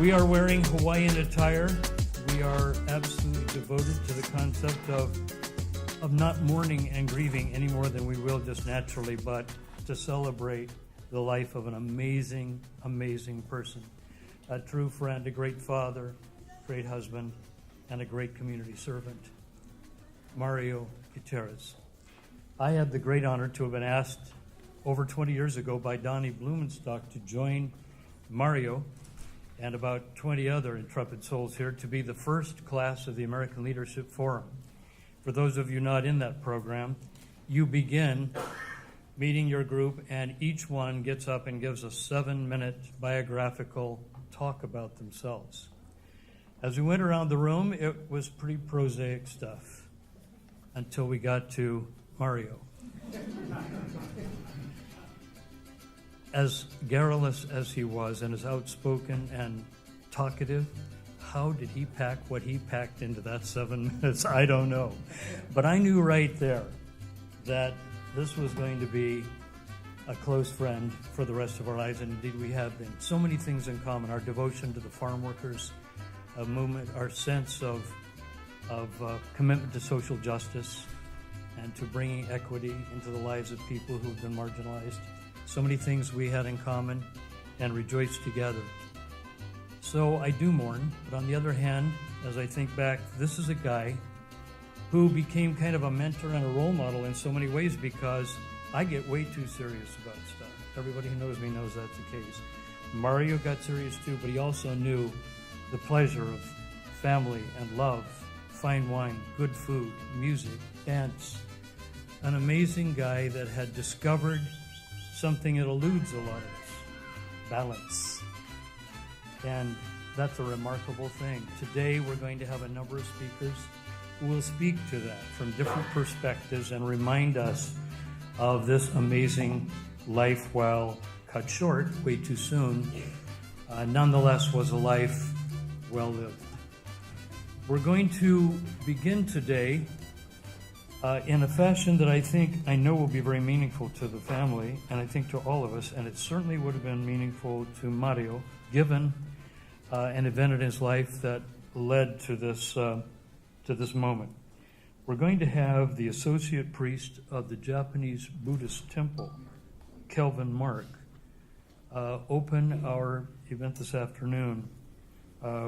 We are wearing Hawaiian attire. We are absolutely devoted to the concept of not mourning and grieving any more than we will just naturally, but to celebrate the life of an amazing, amazing person. A true friend, a great father, great husband, and a great community servant. Mario Gutierrez. I had the great honor to have been asked over 20 years ago by Donnie Blumenstock to join Mario and about 20 other intrepid souls here to be the first class of the American Leadership Forum. For those of you not in that program, you begin meeting your group and each one gets up and gives a 7-minute biographical talk about themselves. As we went around the room, it was pretty prosaic stuff until we got to Mario. As garrulous as he was and as outspoken and talkative, how did he pack what he packed into that 7 minutes? I don't know. But I knew right there that this was going to be a close friend for the rest of our lives, and indeed we have been. So many things in common: our devotion to the farm workers movement, our sense of commitment to social justice and to bringing equity into the lives of people who have been marginalized. So many things we had in common and rejoiced together. So I do mourn, but on the other hand, as I think back, this is a guy who became kind of a mentor and a role model in so many ways because I get way too serious about stuff. Everybody who knows me knows that's the case. Mario got serious too, but he also knew the pleasure of family and love, fine wine, good food, music, dance. An amazing guy that had discovered something that eludes a lot of us: balance. And that's a remarkable thing. Today we're going to have a number of speakers who will speak to that from different perspectives and remind us of this amazing life, while cut short way too soon, nonetheless was a life well lived. We're going to begin today in a fashion that I know will be very meaningful to the family, and I think to all of us, and it certainly would have been meaningful to Mario, given an event in his life that led to this moment. We're going to have the associate priest of the Japanese Buddhist temple, Kelvin Mark, open our event this afternoon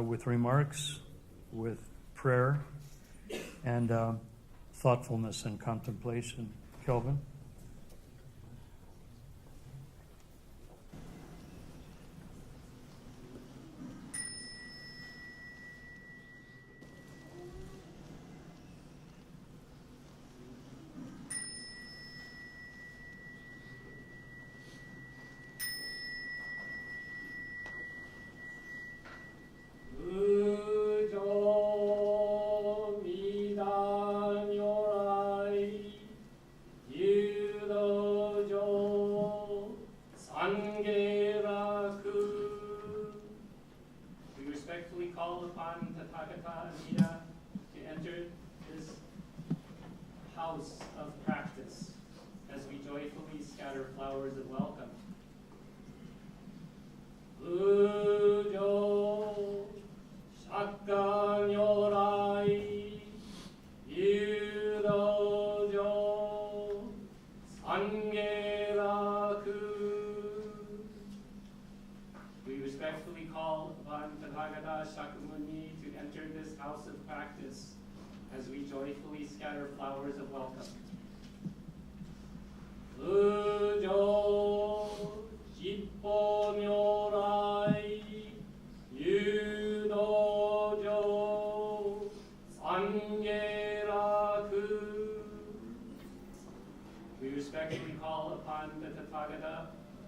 with remarks, with prayer, and thoughtfulness and contemplation. Kelvin?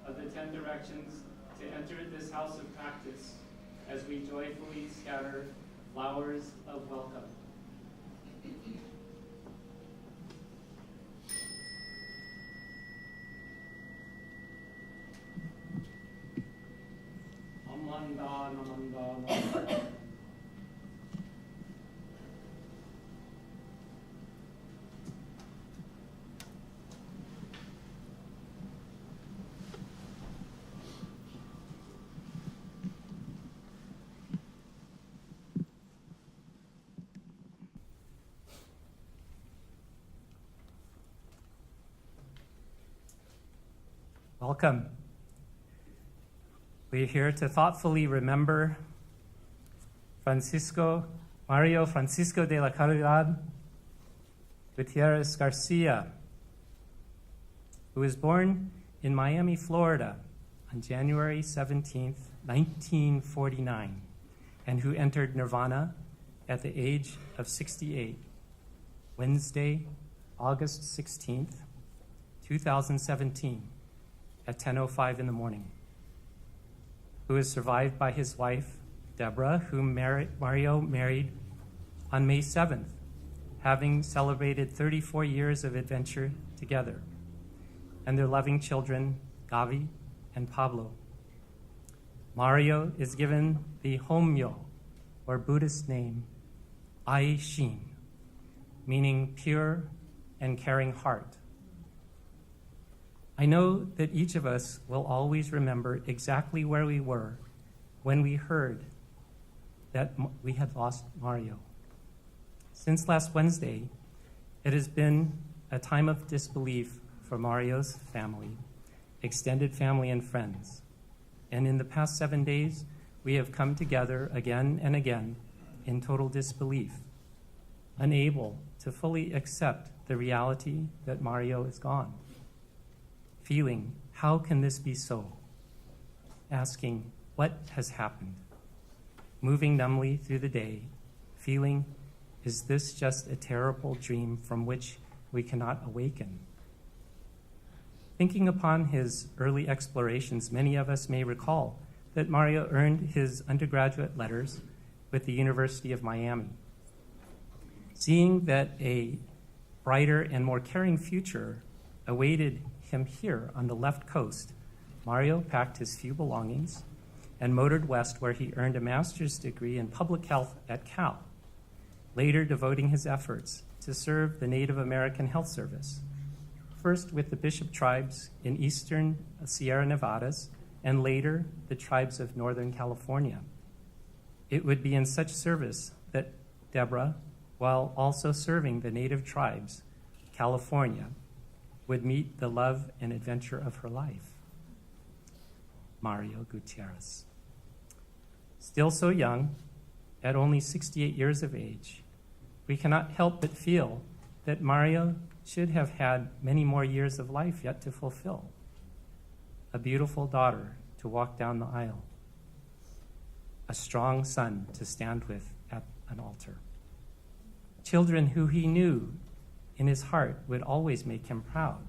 Of the 10 directions to enter this house of practice as we joyfully scatter flowers of welcome. Namanda, namanda, namanda. Welcome. We're here to thoughtfully remember Mario Francisco de la Caridad Gutierrez Garcia, who was born in Miami, Florida on January 17th, 1949, and who entered Nirvana at the age of 68, Wednesday, August 16th, 2017, at 10:05 in the morning, who is survived by his wife, Deborah, whom Mario married on May 7th, having celebrated 34 years of adventure together, and their loving children, Gavi and Pablo. Mario is given the Homyo, or Buddhist name, Ai Shin, meaning pure and caring heart. I know that each of us will always remember exactly where we were when we heard that we had lost Mario. Since last Wednesday, it has been a time of disbelief for Mario's family, extended family, and friends. And in the past 7 days, we have come together again and again in total disbelief, unable to fully accept the reality that Mario is gone. Feeling, how can this be so? Asking, what has happened? Moving numbly through the day, feeling, is this just a terrible dream from which we cannot awaken? Thinking upon his early explorations, many of us may recall that Mario earned his undergraduate letters with the University of Miami. Seeing that a brighter and more caring future awaited him here on the left coast, Mario packed his few belongings and motored west, where he earned a master's degree in public health at Cal, later devoting his efforts to serve the Native American Health Service, first with the Bishop tribes in eastern Sierra Nevadas, and later the tribes of Northern California. It would be in such service that Deborah, while also serving the native tribes, California, would meet the love and adventure of her life. Mario Gutierrez. Still so young, at only 68 years of age, we cannot help but feel that Mario should have had many more years of life yet to fulfill. A beautiful daughter to walk down the aisle, a strong son to stand with at an altar, children who he knew in his heart would always make him proud,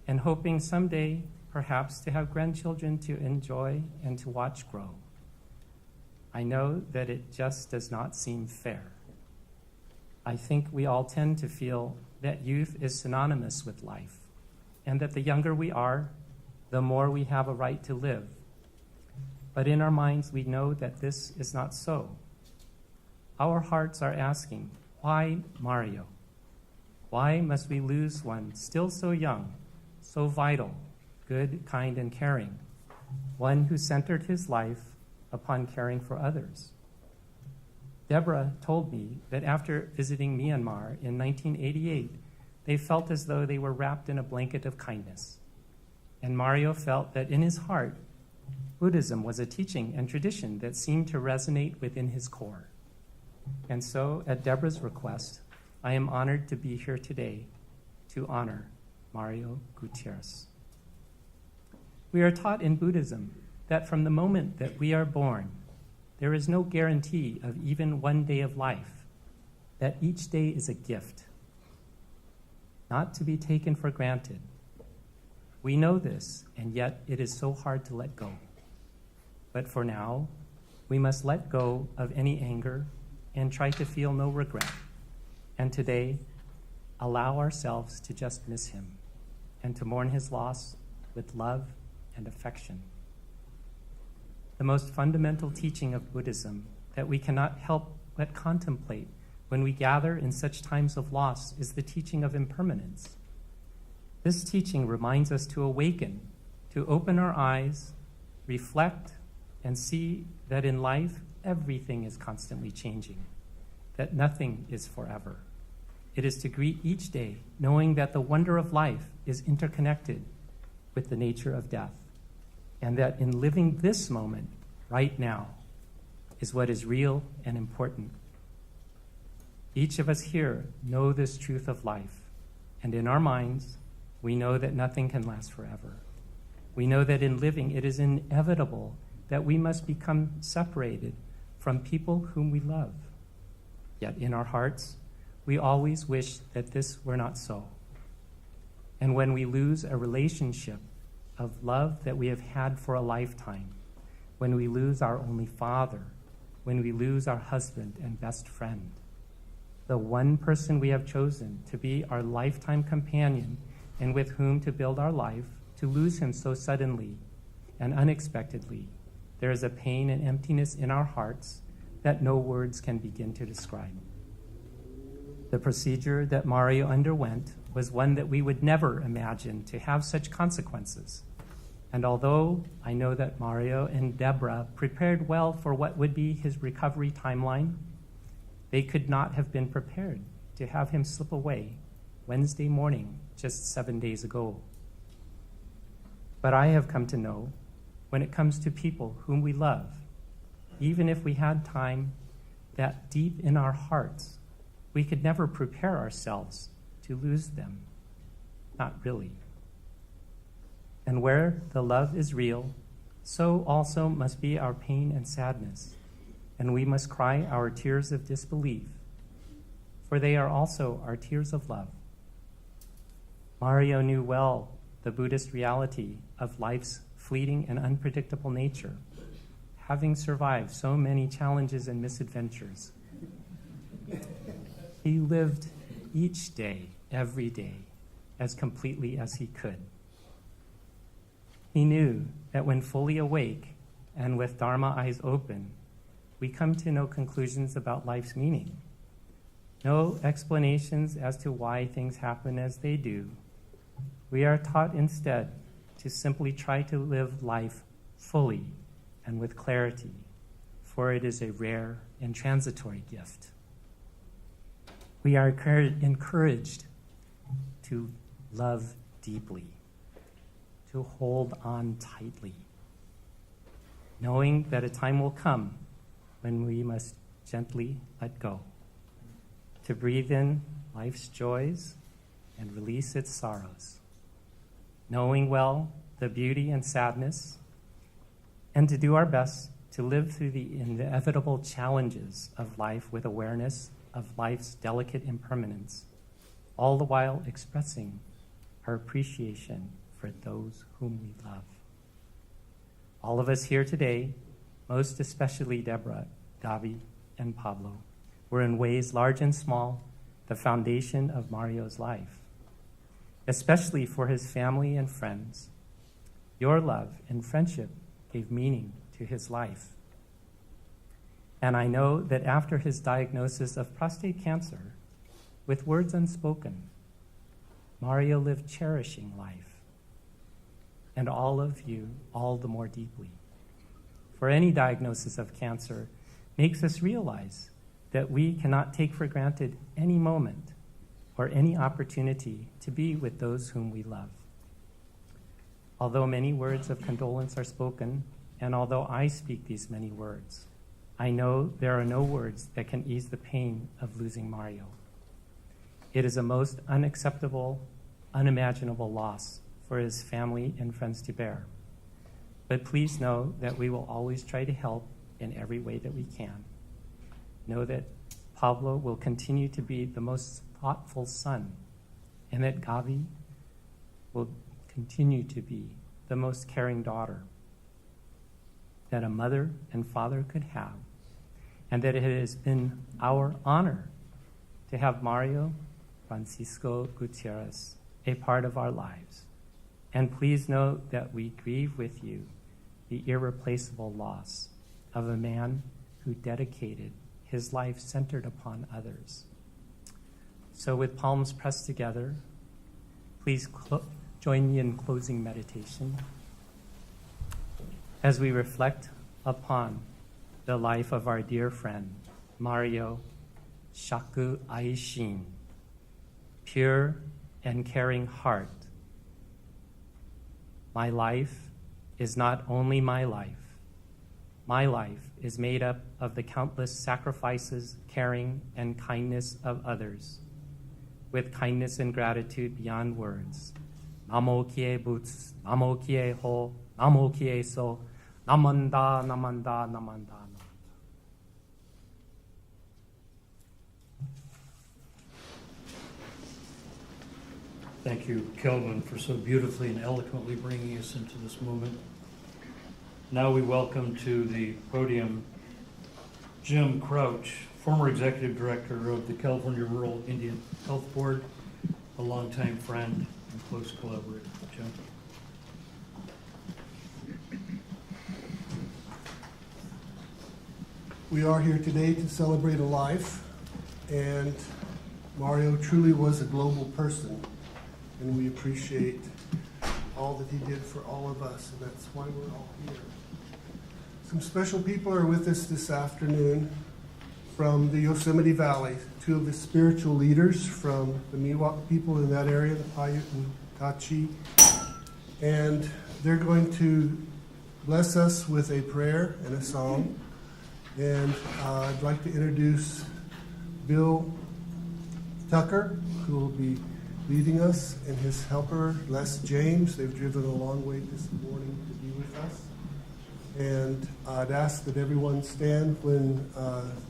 and hoping someday perhaps to have grandchildren to enjoy and to watch grow. I know that it just does not seem fair. I think we all tend to feel that youth is synonymous with life, and that the younger we are, the more we have a right to live. But in our minds, we know that this is not so. Our hearts are asking, why Mario? Why must we lose one still so young, so vital, good, kind, and caring, one who centered his life upon caring for others? Deborah told me that after visiting Myanmar in 1988, they felt as though they were wrapped in a blanket of kindness. And Mario felt that in his heart, Buddhism was a teaching and tradition that seemed to resonate within his core. And so, at Deborah's request, I am honored to be here today to honor Mario Gutierrez. We are taught in Buddhism that from the moment that we are born, there is no guarantee of even one day of life, that each day is a gift, not to be taken for granted. We know this, and yet it is so hard to let go. But for now, we must let go of any anger and try to feel no regret. And today, allow ourselves to just miss him and to mourn his loss with love and affection. The most fundamental teaching of Buddhism that we cannot help but contemplate when we gather in such times of loss is the teaching of impermanence. This teaching reminds us to awaken, to open our eyes, reflect, and see that in life, everything is constantly changing, that nothing is forever. It is to greet each day knowing that the wonder of life is interconnected with the nature of death, and that in living this moment, right now, is what is real and important. Each of us here know this truth of life, and in our minds, we know that nothing can last forever. We know that in living, it is inevitable that we must become separated from people whom we love. Yet in our hearts, we always wish that this were not so. And when we lose a relationship of love that we have had for a lifetime, when we lose our only father, when we lose our husband and best friend, the one person we have chosen to be our lifetime companion and with whom to build our life, to lose him so suddenly and unexpectedly, there is a pain and emptiness in our hearts that no words can begin to describe. The procedure that Mario underwent was one that we would never imagine to have such consequences. And although I know that Mario and Deborah prepared well for what would be his recovery timeline, they could not have been prepared to have him slip away Wednesday morning just 7 days ago. But I have come to know, when it comes to people whom we love, even if we had time, that deep in our hearts, we could never prepare ourselves to lose them. Not really. And where the love is real, so also must be our pain and sadness, and we must cry our tears of disbelief, for they are also our tears of love. Mario knew well the Buddhist reality of life's fleeting and unpredictable nature, having survived so many challenges and misadventures. He lived each day, every day, as completely as he could. He knew that when fully awake and with Dharma eyes open, we come to no conclusions about life's meaning, no explanations as to why things happen as they do. We are taught instead to simply try to live life fully and with clarity, for it is a rare and transitory gift. We are encouraged to love deeply, to hold on tightly, knowing that a time will come when we must gently let go, to breathe in life's joys and release its sorrows, knowing well the beauty and sadness, and to do our best to live through the inevitable challenges of life with awareness of life's delicate impermanence, all the while expressing our appreciation for those whom we love. All of us here today, most especially Deborah, Gabi, and Pablo, were in ways large and small the foundation of Mario's life, especially for his family and friends. Your love and friendship gave meaning to his life. And I know that after his diagnosis of prostate cancer, with words unspoken, Mario lived cherishing life, and all of you all the more deeply. For any diagnosis of cancer makes us realize that we cannot take for granted any moment or any opportunity to be with those whom we love. Although many words of condolence are spoken, and although I speak these many words, I know there are no words that can ease the pain of losing Mario. It is a most unacceptable, unimaginable loss for his family and friends to bear. But please know that we will always try to help in every way that we can. Know that Pablo will continue to be the most thoughtful son, and that Gabi will continue to be the most caring daughter that a mother and father could have, and that it has been our honor to have Mario Francisco Gutierrez a part of our lives. And please know that we grieve with you the irreplaceable loss of a man who dedicated his life centered upon others. So with palms pressed together, please join me in closing meditation as we reflect upon the life of our dear friend, Mario Shaku Aishin, pure and caring heart, My life is not only my life. My life is made up of the countless sacrifices, caring, and kindness of others, with kindness and gratitude beyond words. Namo kie boots, namo kie ho, namo kie so, namanda, namanda, namanda. Thank you, Kelvin, for so beautifully and eloquently bringing us into this moment. Now we welcome to the podium Jim Crouch, former executive director of the California Rural Indian Health Board, a longtime friend and close collaborator. Jim. We are here today to celebrate a life, and Mario truly was a global person, and we appreciate all that he did for all of us, and that's why we're all here. Some special people are with us this afternoon from the Yosemite Valley, two of the spiritual leaders from the Miwok people in that area, the Paiute and Tachi, and they're going to bless us with a prayer and a song. And I'd like to introduce Bill Tucker, who will be leading us, and his helper, Les James. They've driven a long way this morning to be with us. And I'd ask that everyone stand when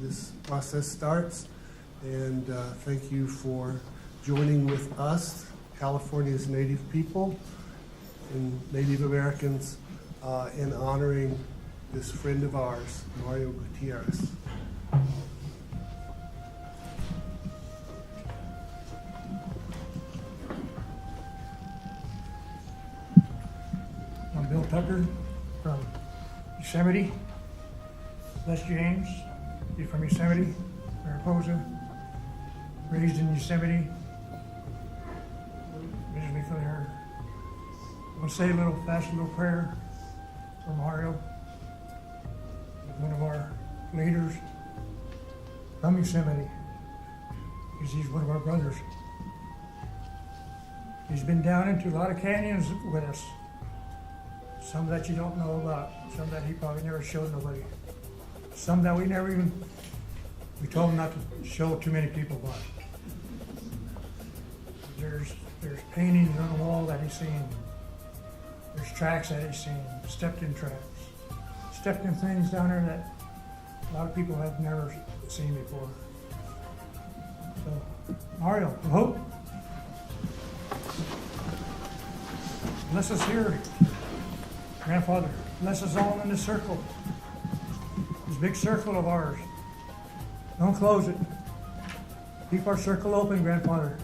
this process starts. And thank you for joining with us, California's Native people and Native Americans, in honoring this friend of ours, Mario Gutierrez. I'm Bill Tucker from Yosemite. Les James, he's from Yosemite, Mariposa, raised in Yosemite, originally from there. I'm going to say a little fast little prayer for Mario, one of our leaders from Yosemite, because he's one of our brothers. He's been down into a lot of canyons with us. Some that you don't know about, some that he probably never showed nobody. Some that we told him not to show too many people about. There's paintings on the wall that he's seen. There's tracks that he's seen, stepped in tracks. Stepped in things down there that a lot of people have never seen before. So, Mario, I hope. Bless us here, Grandfather. Bless us all in this circle, this big circle of ours. Don't close it. Keep our circle open, Grandfather.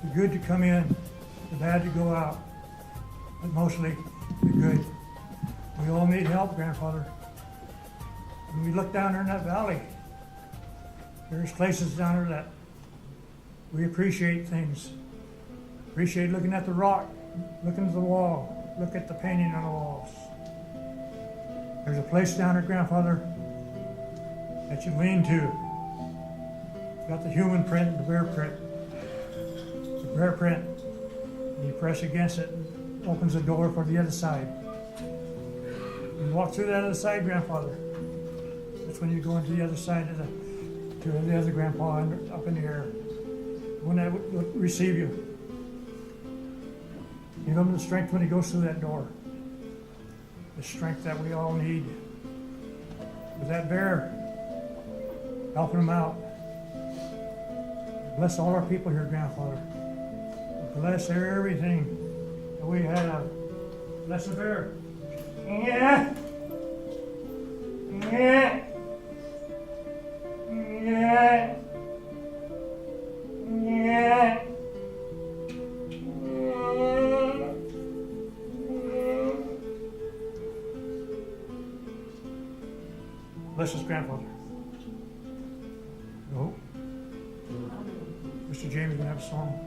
The good to come in, the bad to go out, but mostly the good. We all need help, Grandfather. When we look down there in that valley, there's places down there that we appreciate things. Appreciate looking at the rock, looking at the wall, look at the painting on the walls. There's a place down there, Grandfather, that you lean to. It's got the human print and the bear print. The bear print, and you press against it, and opens the door for the other side. You walk through that other side, Grandfather. That's when you go into the other side of the other grandpa up in the air. One that will receive you. You give him the strength when he goes through that door. The strength that we all need. With that bear, helping him out. Bless all our people here, Grandfather. Bless everything that we have. Bless the bear. Yeah. Yeah. Yeah. Yeah. Bless his grandfather. No. Mr. James is going to have a song.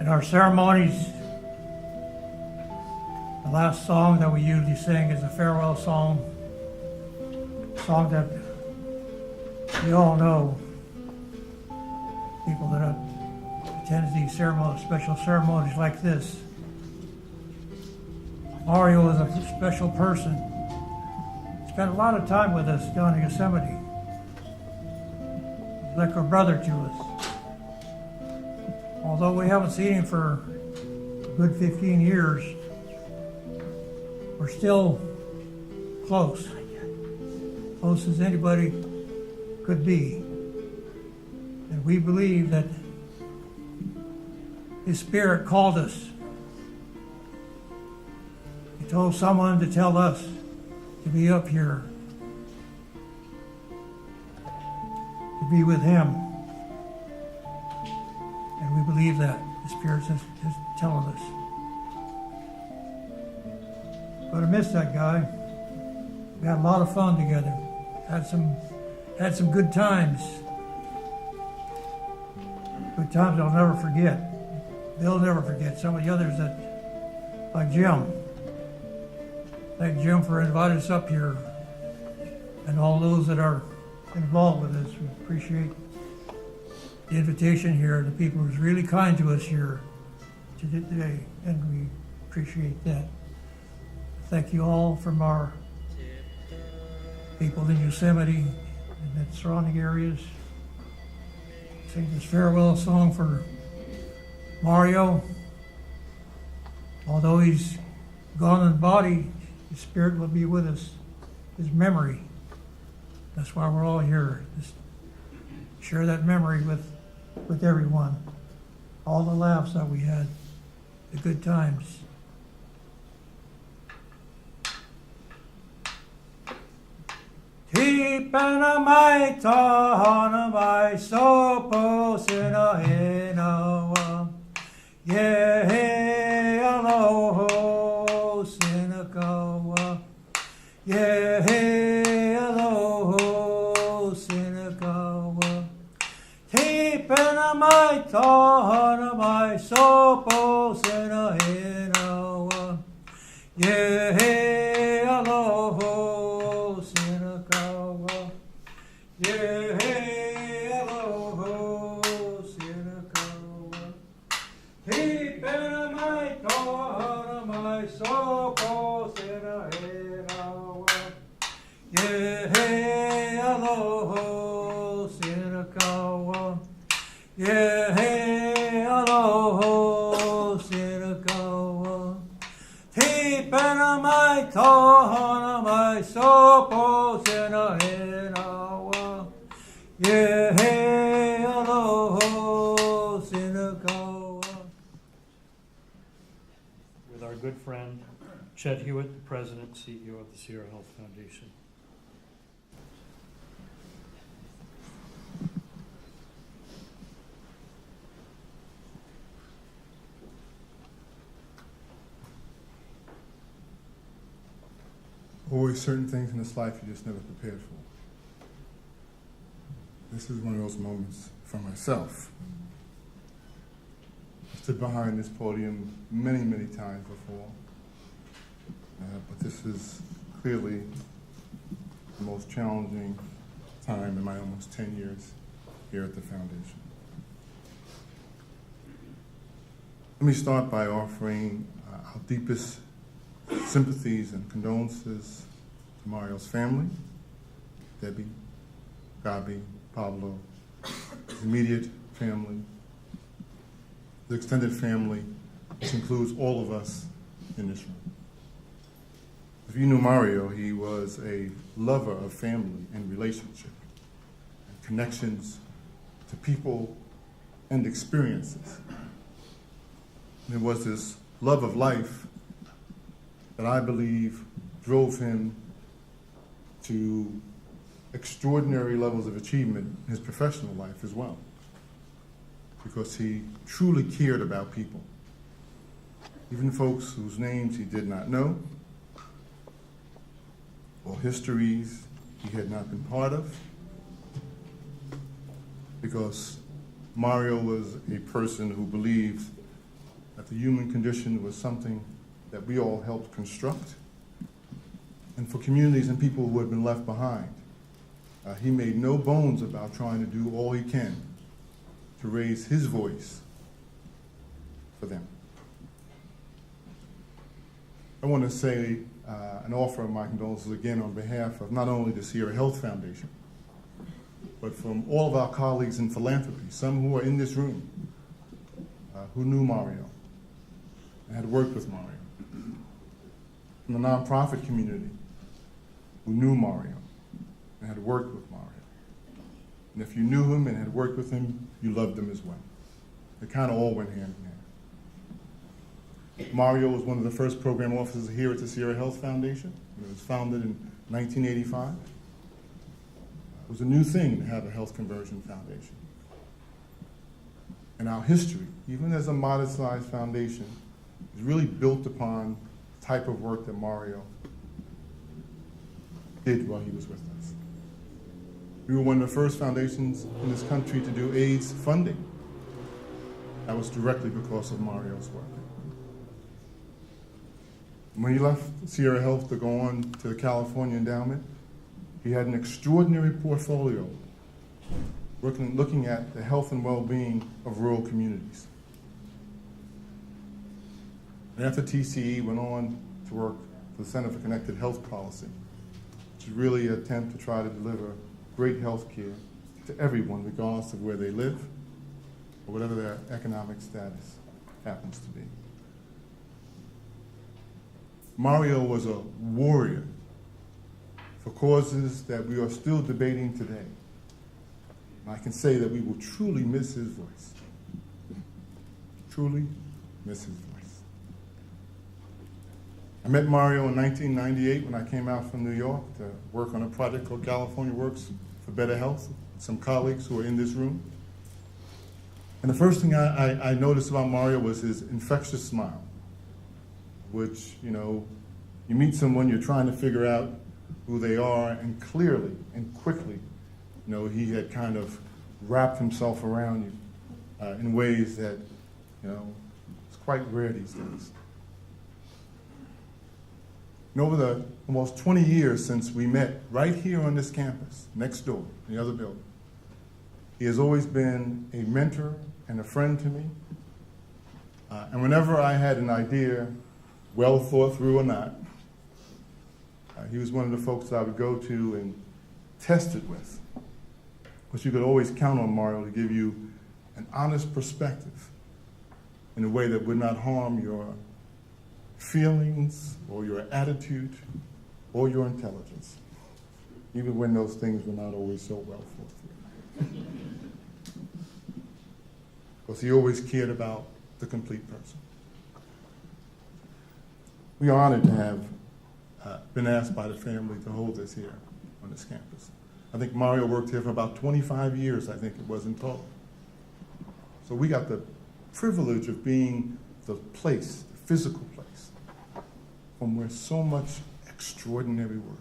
In our ceremonies, the last song that we usually sing is a farewell song. A song that we all know. People that attends these ceremonies, special ceremonies like this. Mario is a special person. Spent a lot of time with us down in Yosemite. He's like a brother to us. Although we haven't seen him for a good 15 years, we're still close. Close as anybody could be. And we believe that His Spirit called us. He told someone to tell us to be up here, to be with Him. And we believe that. The Spirit is telling us. But I miss that guy. We had a lot of fun together. Had some good times. Good times I'll never forget. They'll never forget. Some of the others that, like Jim. Thank Jim for inviting us up here, and all those that are involved with us. We appreciate the invitation here. The people who's really kind to us here today, and we appreciate that. Thank you all from our people in Yosemite and the surrounding areas. Sing this farewell song for Mario. Although he's gone in body, His Spirit will be with us. His memory. That's why we're all here. Just share that memory with everyone. All the laughs that we had, the good times. Tipana mai tahana mai sopo sina hinawa. Ye aloho sinakawa. Ye aloho sinakawa. Tipana mai tahana mai sopo sina hinawa. Ye aloho sinakawa. Ye aloho sinakawa. Tipena mai tohana mai sopo sena herawa. Ye aloho sinakawa. Ye aloho sinakawa. Tipena mai tohana mai sopo sena herawa. Ye aloho sinakawa. With our good friend Chet Hewitt, the President, CEO of the Sierra Health Foundation. Always certain things in this life you're just never prepared for. This is one of those moments for myself. I've stood behind this podium many, many times before, but this is clearly the most challenging time in my almost 10 years here at the Foundation. Let me start by offering our deepest sympathies and condolences to Mario's family, Debbie, Gabi, Pablo, his immediate family, the extended family, which includes all of us in this room. If you knew Mario, he was a lover of family and relationship, and connections to people and experiences. And it was this love of life that I believe drove him to extraordinary levels of achievement in his professional life as well, because he truly cared about people, even folks whose names he did not know or histories he had not been part of, because Mario was a person who believed that the human condition was something that we all helped construct. And for communities and people who had been left behind, he made no bones about trying to do all he can to raise his voice for them. I want to say and offer my condolences again on behalf of not only the Sierra Health Foundation, but from all of our colleagues in philanthropy, some who are in this room, who knew Mario and had worked with Mario, from the nonprofit community who knew Mario and had worked with Mario. And if you knew him and had worked with him, you loved him as well. It kind of all went hand in hand. Mario was one of the first program officers here at the Sierra Health Foundation. It was founded in 1985. It was a new thing to have a health conversion foundation. And our history, even as a modest-sized foundation, is really built upon the type of work that Mario did while he was with us. We were one of the first foundations in this country to do AIDS funding. That was directly because of Mario's work. When he left Sierra Health to go on to the California Endowment, he had an extraordinary portfolio looking at the health and well-being of rural communities. And after TCE, went on to work for the Center for Connected Health Policy, which is really an attempt to try to deliver great health care to everyone, regardless of where they live or whatever their economic status happens to be. Mario was a warrior for causes that we are still debating today. And I can say that we will truly miss his voice. Truly miss his voice. I met Mario in 1998 when I came out from New York to work on a project called California Works for Better Health, some colleagues who are in this room. And the first thing I noticed about Mario was his infectious smile, which, you meet someone, you're trying to figure out who they are, and clearly and quickly, he had kind of wrapped himself around you in ways that, it's quite rare these days. And over the almost 20 years since we met right here on this campus, next door, in the other building, he has always been a mentor and a friend to me. And whenever I had an idea, well thought through or not, he was one of the folks that I would go to and test it with. Because you could always count on Mario to give you an honest perspective in a way that would not harm your feelings or your attitude or your intelligence, even when those things were not always so well thought through. Because he always cared about the complete person. We are honored to have been asked by the family to hold this here on this campus. I think Mario worked here for about 25 years, I think it was in total. So we got the privilege of being the place, the physical place, from where so much extraordinary work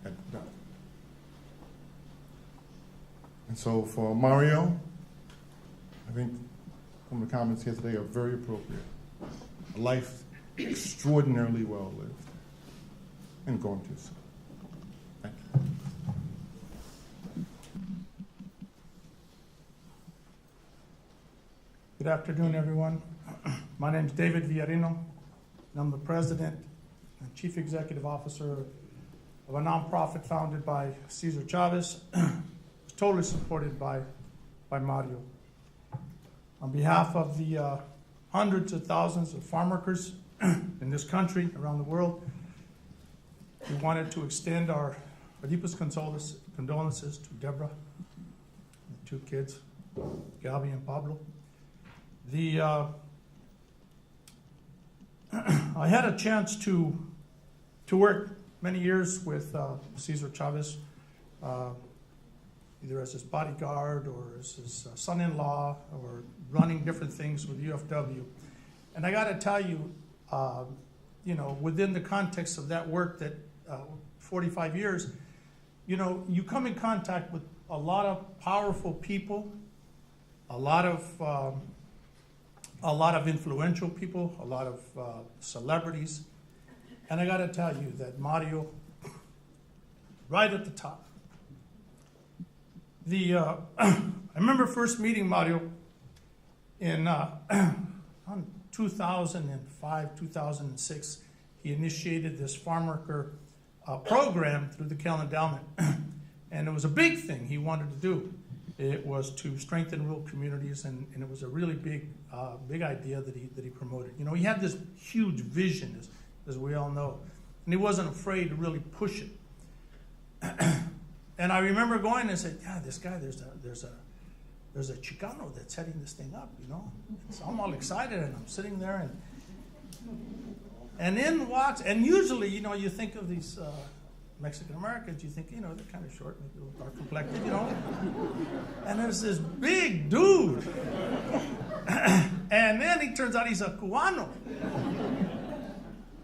had been done. And so for Mario, I think some of the comments here today are very appropriate. A life extraordinarily well lived and going too soon. Thank you. Good afternoon, everyone. My name is David Villarino, and I'm the president and chief executive officer of a nonprofit founded by Cesar Chavez, totally supported by Mario. On behalf of the hundreds of thousands of farm workers in this country, around the world, we wanted to extend our deepest condolences to Deborah, the two kids, Gabby and Pablo. I had a chance to work many years with Cesar Chavez, either as his bodyguard or as his son-in-law, or running different things with UFW. And I got to tell you, within the context of that work, that 45 years, you come in contact with a lot of powerful people, a lot of influential people, a lot of celebrities. And I got to tell you that Mario, right at the top. I remember first meeting Mario in 2005, 2006, he initiated this farm worker program through the Kell Endowment. And it was a big thing he wanted to do. It was to strengthen rural communities, and it was a really big idea that he promoted. You know, he had this huge vision, as we all know, and he wasn't afraid to really push it. And I remember going and said, "Yeah, this guy, there's a Chicano that's heading this thing up, you know." So I'm all excited, and I'm sitting there, and in walks, and usually, you know, you think of these Mexican Americans, you think, you know, they're kind of short, maybe a little dark complected, you know. And there's this big dude. And then he turns out he's a Cubano.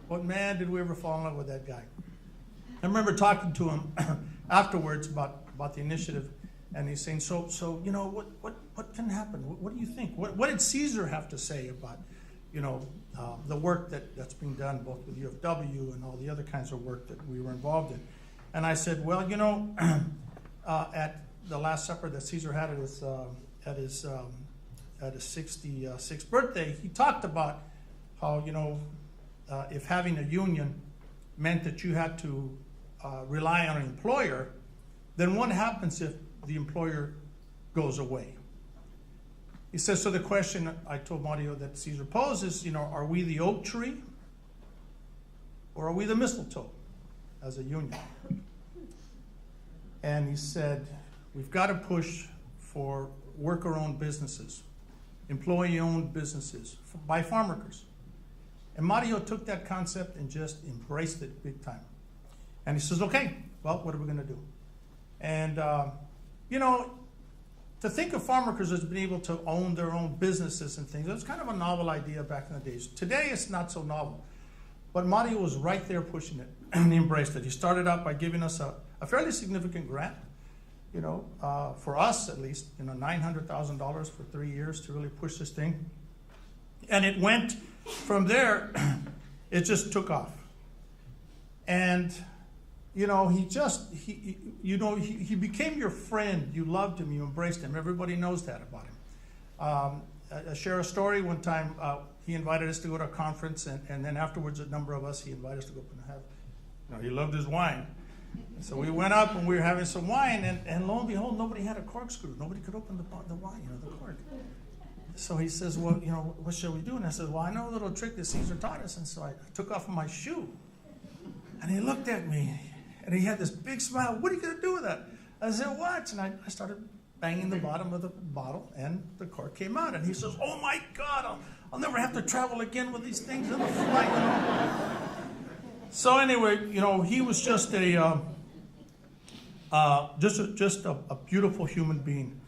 But man, did we ever fall in love with that guy. I remember talking to him afterwards about the initiative, and he's saying, so you know, what can happen? What do you think? What did Caesar have to say about, you know, the work that's being done both with UFW and all the other kinds of work that we were involved in? And I said, well, you know, at the Last Supper that Caesar had at his 66th birthday, he talked about how, you know, if having a union meant that you had to rely on an employer, then what happens if the employer goes away? He says, so the question I told Mario that Caesar poses, you know, are we the oak tree or are we the mistletoe as a union? And he said, we've got to push for worker-owned businesses, employee-owned businesses by farm workers. And Mario took that concept and just embraced it big time. And he says, okay, well, what are we going to do? And, you know, to think of farm workers as being able to own their own businesses and things, it was kind of a novel idea back in the days. Today, it's not so novel. But Mario was right there pushing it, and he embraced it. He started out by giving us a fairly significant grant, you know, for us at least, you know, $900,000 for 3 years to really push this thing. And it went from there, it just took off. And you know, he became your friend. You loved him. You embraced him. Everybody knows that about him. I share a story. One time, he invited us to go to a conference, and then afterwards, a number of us, he invited us to go up and have. You know, he loved his wine. So we went up and we were having some wine, and lo and behold, nobody had a corkscrew. Nobody could open the wine, you know, the cork. So he says, well, you know, what shall we do? And I said, well, I know a little trick that Caesar taught us. And so I took off my shoe, and he looked at me. And he had this big smile. What are you going to do with that? I said, watch. And I started banging the bottom of the bottle, and the cork came out. And he says, oh, my God, I'll never have to travel again with these things in the flight. You know? So anyway, you know, he was just a beautiful human being.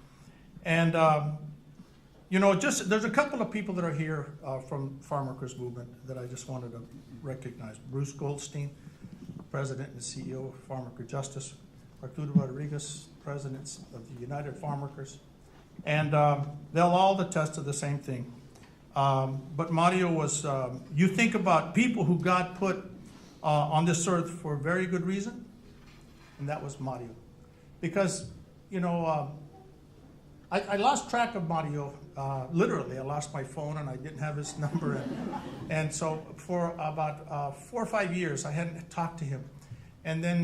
And, you know, there's a couple of people that are here from Farm Workers Movement that I just wanted to recognize. Bruce Goldstein, President and CEO of Farm Worker Justice, Arturo Rodriguez, President of the United Farm Workers, and they'll all attest to the same thing. But Mario was, you think about people who God put on this earth for a very good reason, and that was Mario. Because, you know, I lost track of Mario, literally. I lost my phone and I didn't have his number. And so for about 4 or 5 years, I hadn't talked to him. And then,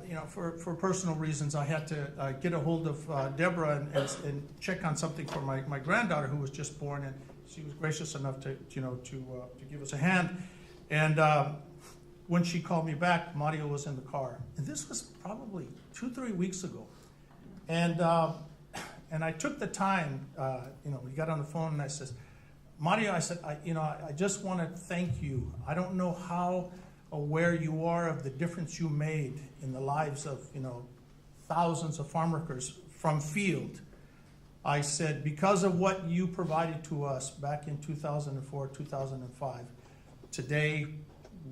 you know, for personal reasons, I had to get a hold of Deborah and check on something for my granddaughter who was just born. And she was gracious enough to give us a hand. And when she called me back, Mario was in the car. And this was probably 2-3 weeks ago. And I took the time, you know, we got on the phone and I said, Mario, I said, I just want to thank you. I don't know how aware you are of the difference you made in the lives of, you know, thousands of farm workers from field. I said, because of what you provided to us back in 2004, 2005, today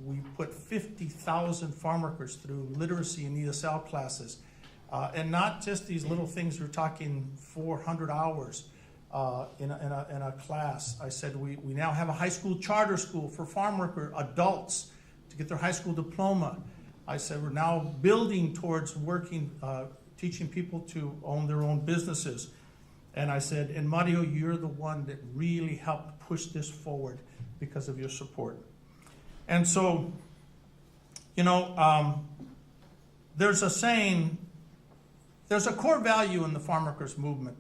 we put 50,000 farm workers through literacy and ESL classes. And not just these little things, we're talking 400 hours in a class. I said we now have a high school charter school for farm worker adults to get their high school diploma. I said we're now building towards working, teaching people to own their own businesses. And I said, and Mario, you're the one that really helped push this forward. because of your support. And so, there's a saying, there's a core value in the farm workers movement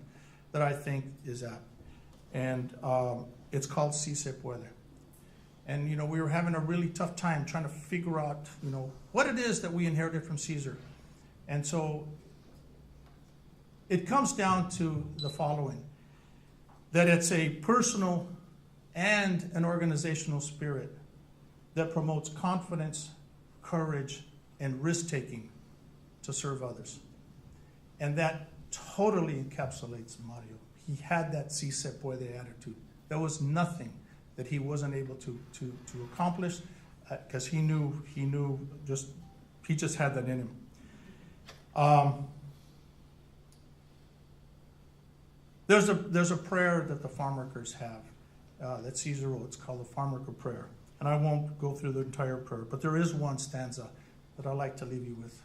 that I think is at, and it's called Si Se Puede. And, we were having a really tough time trying to figure out, what it is that we inherited from Caesar. And so it comes down to the following, that it's a personal and an organizational spirit that promotes confidence, courage, and risk-taking to serve others. And that totally encapsulates Mario. He had that Si Se Puede attitude. There was nothing that he wasn't able to accomplish, because he just had that in him. There's a prayer that the farm workers have that Caesar wrote. It's called the Farm Worker Prayer. And I won't go through the entire prayer, but there is one stanza that I'd like to leave you with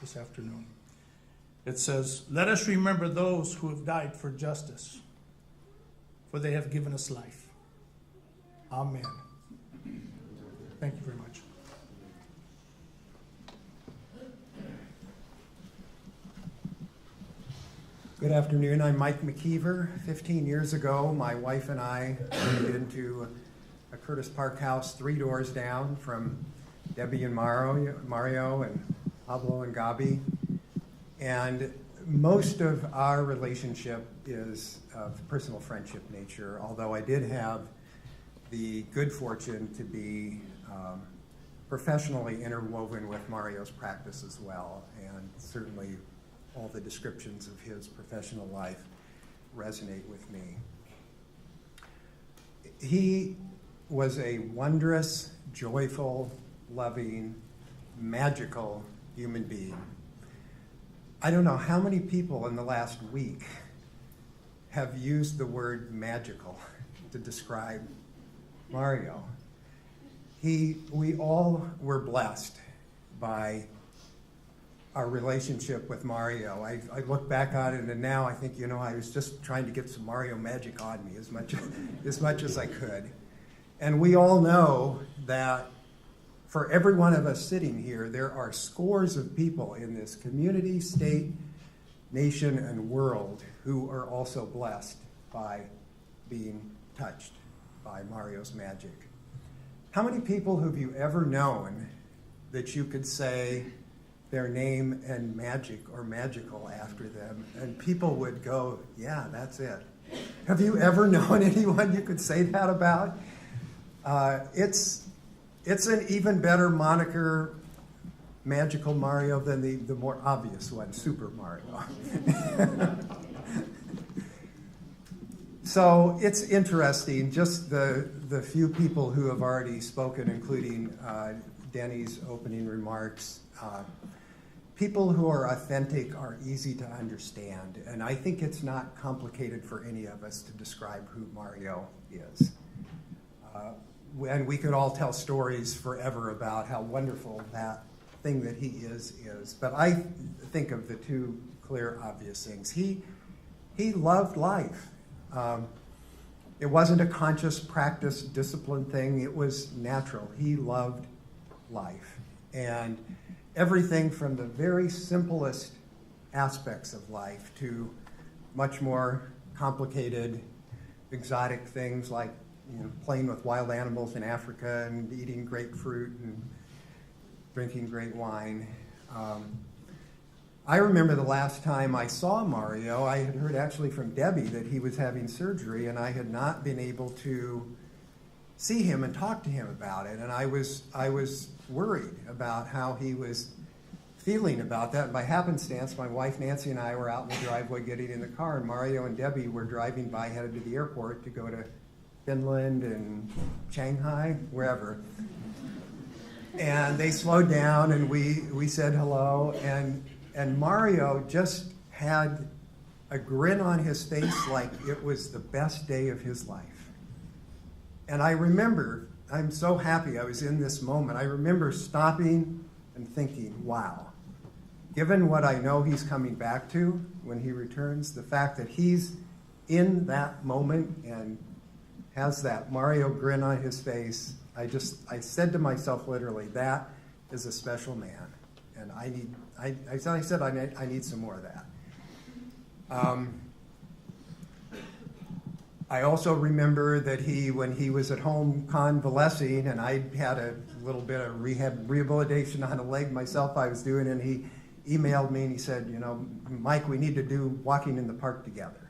this afternoon. It says, "Let us remember those who have died for justice, for they have given us life. Amen." Thank you very much. Good afternoon. I'm Mike McKeever. 15 years ago, my wife and I moved into a Curtis Park house 3 doors down from Debbie and Mario and Pablo and Gabi. And most of our relationship is of personal friendship nature, although I did have the good fortune to be professionally interwoven with Mario's practice as well, and certainly all the descriptions of his professional life resonate with me. He was a wondrous, joyful, loving, magical human being. I don't know how many people in the last week have used the word magical to describe Mario. We all were blessed by our relationship with Mario. I look back on it, and now I think, I was just trying to get some Mario magic on me as much as I could. And we all know that for every one of us sitting here, there are scores of people in this community, state, nation, and world who are also blessed by being touched by Mario's magic. How many people have you ever known that you could say their name and magic or magical after them, and people would go, yeah, that's it? Have you ever known anyone you could say that about? It's an even better moniker, Magical Mario, than the more obvious one, Super Mario. So it's interesting, just the few people who have already spoken, including Denny's opening remarks. People who are authentic are easy to understand, and I think it's not complicated for any of us to describe who Mario is. And we could all tell stories forever about how wonderful that thing that he is. But I think of the two clear, obvious things. He loved life. It wasn't a conscious practice, discipline thing. It was natural. He loved life. And everything from the very simplest aspects of life to much more complicated, exotic things like playing with wild animals in Africa and eating grapefruit and drinking great wine. I remember the last time I saw Mario, I had heard actually from Debbie that he was having surgery, and I had not been able to see him and talk to him about it. And I was worried about how he was feeling about that. And by happenstance, my wife Nancy and I were out in the driveway getting in the car, and Mario and Debbie were driving by, headed to the airport to go to Finland and Shanghai, wherever. And they slowed down, and we said hello, and Mario just had a grin on his face like it was the best day of his life. And I remember, I'm so happy I was in this moment, I remember stopping and thinking, wow, given what I know he's coming back to when he returns, the fact that he's in that moment and has that Mario grin on his face, I said to myself literally, that is a special man. And I need some more of that. I also remember that when he was at home convalescing, and I had a little bit of rehabilitation on a leg myself I was doing, and he emailed me and he said, you know, Mike, we need to do walking in the park together.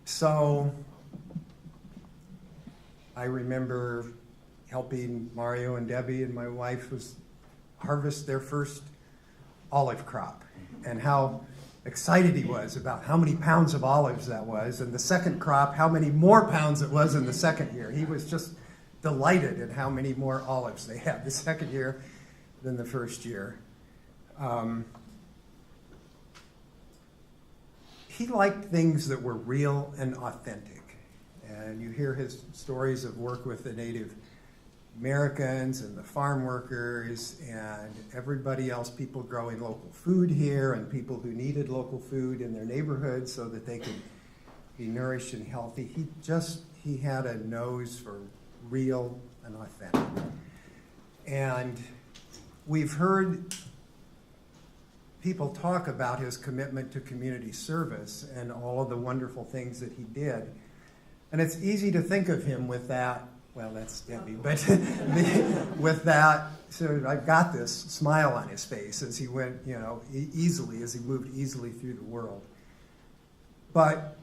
So I remember helping Mario and Debbie and my wife harvest their first olive crop, and how excited he was about how many pounds of olives that was, and the second crop, how many more pounds it was in the second year. He was just delighted at how many more olives they had the second year than the first year. He liked things that were real and authentic. And you hear his stories of work with the Native Americans and the farm workers and everybody else, people growing local food here and people who needed local food in their neighborhoods so that they could be nourished and healthy. He had a nose for real and authentic. And we've heard people talk about his commitment to community service and all of the wonderful things that he did. And it's easy to think of him with that, well, that's Debbie, but with that, so I've got this smile on his face as he went, you know, as he moved easily through the world. But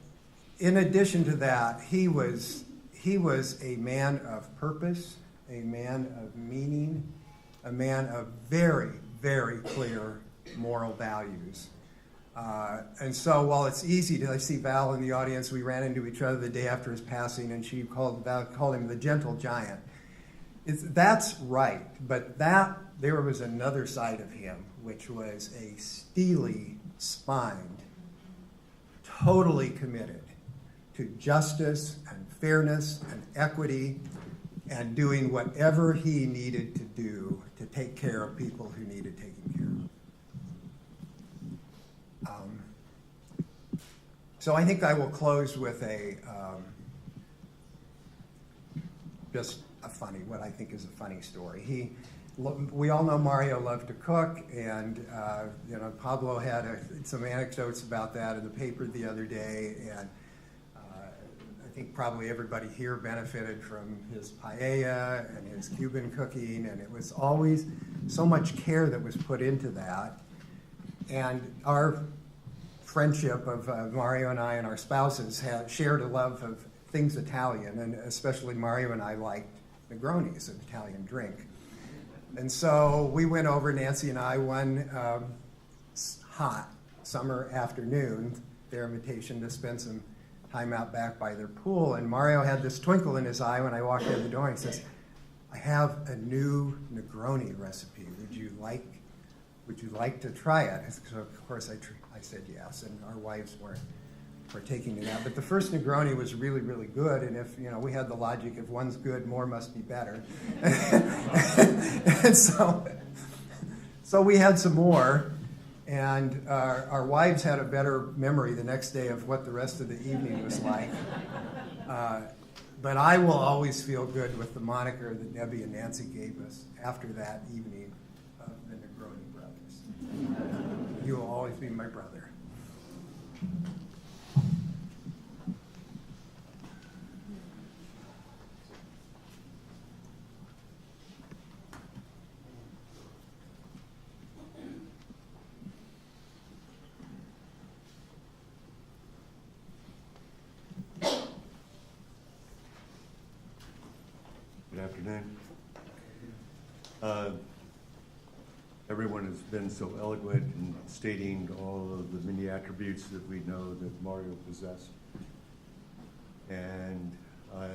in addition to that, he was a man of purpose, a man of meaning, a man of very, very clear moral values. And so while it's easy to, I see Val in the audience, we ran into each other the day after his passing, and she called him the gentle giant. That's right, but there was another side of him, which was a steely spined, totally committed to justice and fairness and equity and doing whatever he needed to do to take care of people who needed taking care of. So I think I will close with what I think is a funny story. We all know Mario loved to cook, and Pablo had some anecdotes about that in the paper the other day, and I think probably everybody here benefited from his paella and his Cuban cooking, and it was always so much care that was put into that. And our friendship of Mario and I and our spouses shared a love of things Italian, and especially Mario and I liked Negronis, an Italian drink. And so we went over, Nancy and I, one hot summer afternoon, their invitation to spend some time out back by their pool, and Mario had this twinkle in his eye when I walked in the door, and he says, I have a new Negroni recipe. Would you like to try it? So of course I said yes, and our wives weren't partaking in that. But the first Negroni was really, really good, and if we had the logic, if one's good, more must be better. And so we had some more, and our wives had a better memory the next day of what the rest of the evening was like. But I will always feel good with the moniker that Debbie and Nancy gave us after that evening of the Negroni brothers. You will always be my brother. Good afternoon. Everyone has been so eloquent in stating all of the many attributes that we know that Mario possessed. And I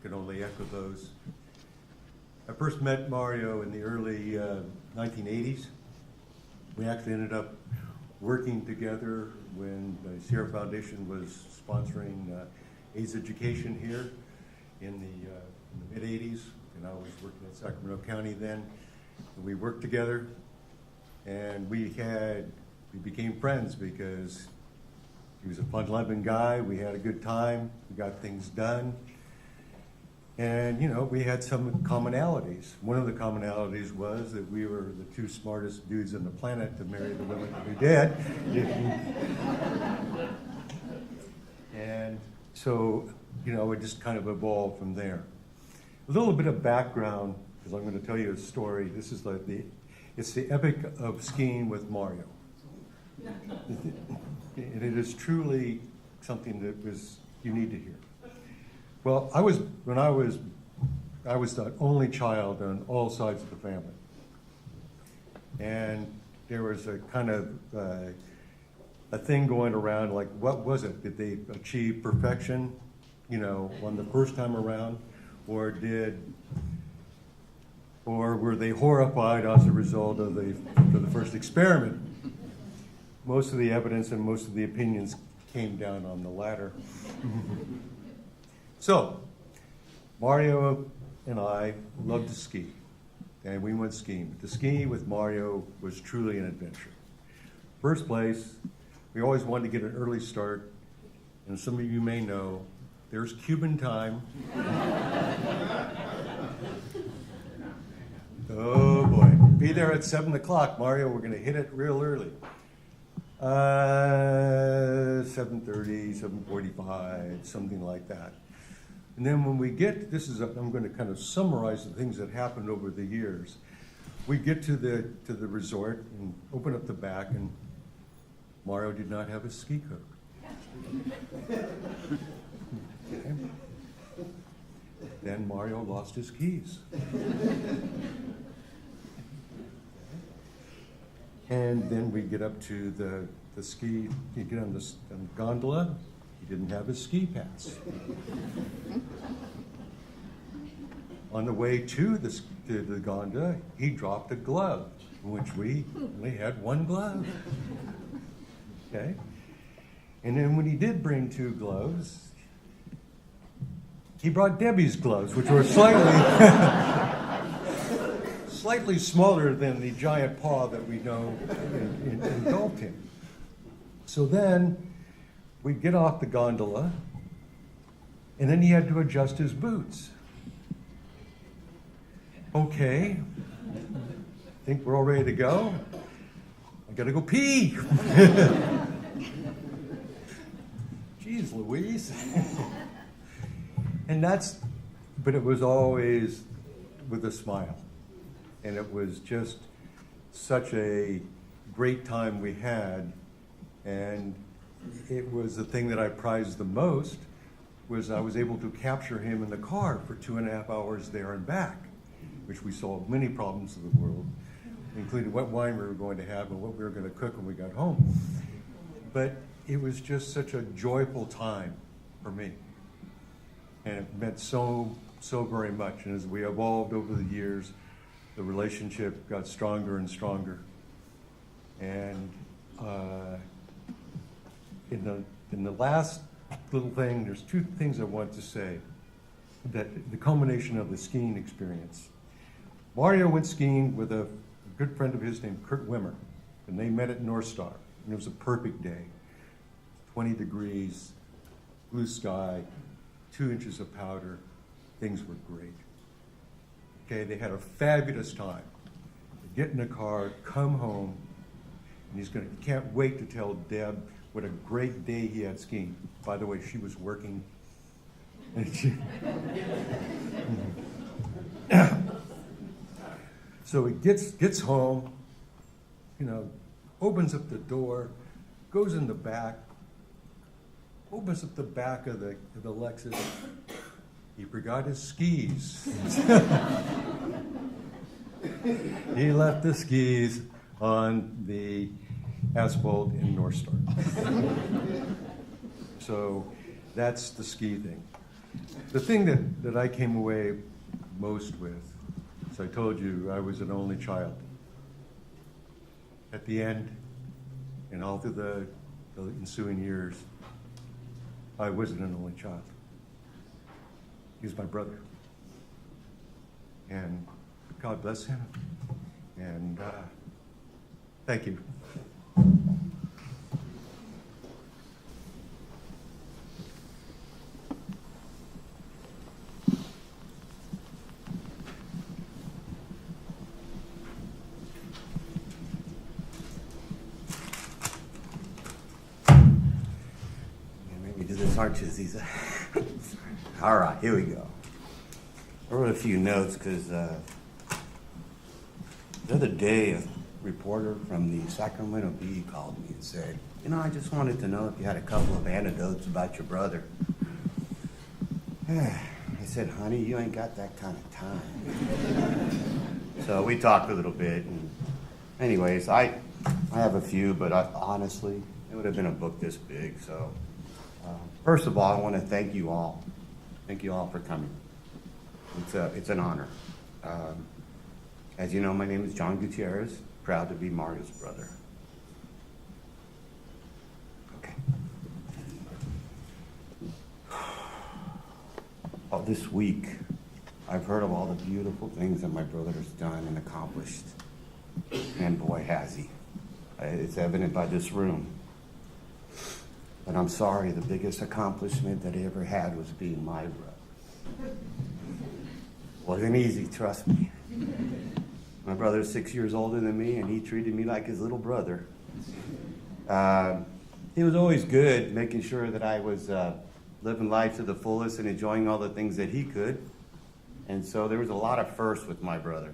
can only echo those. I first met Mario in the early 1980s. We actually ended up working together when the Sierra Foundation was sponsoring AIDS education here in the mid-80s, and I was working at Sacramento County then. And we worked together, and we became friends because He was a fun-loving guy. We had a good time. We got things done. And, we had some commonalities. One of the commonalities was that we were the two smartest dudes on the planet to marry the women that we did. And so, it just kind of evolved from there. A little bit of background, because I'm going to tell you a story. This is it's the epic of skiing with Mario. And it is truly something that you need to hear. Well, I was the only child on all sides of the family. And there was a kind of a thing going around, like, what was it? Did they achieve perfection, on the first time around? Or were they horrified as a result of the first experiment? Most of the evidence and most of the opinions came down on the latter. So, Mario and I loved to ski, and we went skiing. To ski with Mario was truly an adventure. First place, we always wanted to get an early start, and some of you may know, there's Cuban time. Oh boy, be there at 7 o'clock, Mario, we're gonna hit it real early. 7:30, 7:45, something like that. And then when we get, I'm going to kind of summarize the things that happened over the years. We get to the resort and open up the back, and Mario did not have a ski coat. Okay. Then Mario lost his keys. And then we get up to the ski, you get on the gondola, he didn't have his ski pass. On the way to the gondola, he dropped a glove, in which we only had one glove. Okay? And then when he did bring two gloves, he brought Debbie's gloves, which were slightly smaller than the giant paw that we know engulfed him. So then we get off the gondola, and then he had to adjust his boots. Okay, I think we're all ready to go. I gotta go pee. Jeez Louise. But it was always with a smile. And it was just such a great time we had. And it was the thing that I prized the most, was I was able to capture him in the car for 2.5 hours there and back, which we solved many problems of the world, including what wine we were going to have and what we were going to cook when we got home. But it was just such a joyful time for me. And it meant so very much. And as we evolved over the years, the relationship got stronger and stronger. And in the last little thing, there's two things I want to say. That the culmination of the skiing experience. Mario went skiing with a good friend of his named Kurt Wimmer, and they met at North Star. And it was a perfect day. 20 degrees, blue sky, 2 inches of powder. Things were great. Okay, they had a fabulous time. They get in the car, come home, and he can't wait to tell Deb what a great day he had skiing. By the way, she was working. So he gets home, opens up the door, goes in the back, opens up the back of the Lexus. He forgot his skis. He left the skis on the asphalt in North Star. So that's the ski thing. The thing that I came away most with, as I told you, I was an only child. At the end, and all through the ensuing years, I wasn't an only child. He was my brother. And God bless him. And thank you. aren't you? These. All right, here we go. I wrote a few notes because the other day a reporter from the Sacramento Bee called me and said, I just wanted to know if you had a couple of anecdotes about your brother. I said, honey, you ain't got that kind of time. So we talked a little bit. And anyways, I have a few, but honestly, it would have been a book this big. So first of all, I want to thank you all. Thank you all for coming. It's an honor. As you know, my name is John Gutierrez, proud to be Mario's brother. Okay. This week, I've heard of all the beautiful things that my brother has done and accomplished. And boy, has he. It's evident by this room. But I'm sorry, the biggest accomplishment that he ever had was being my brother. Wasn't easy, trust me. My brother's 6 years older than me, and he treated me like his little brother. He was always good, making sure that I was living life to the fullest and enjoying all the things that he could. And so there was a lot of firsts with my brother.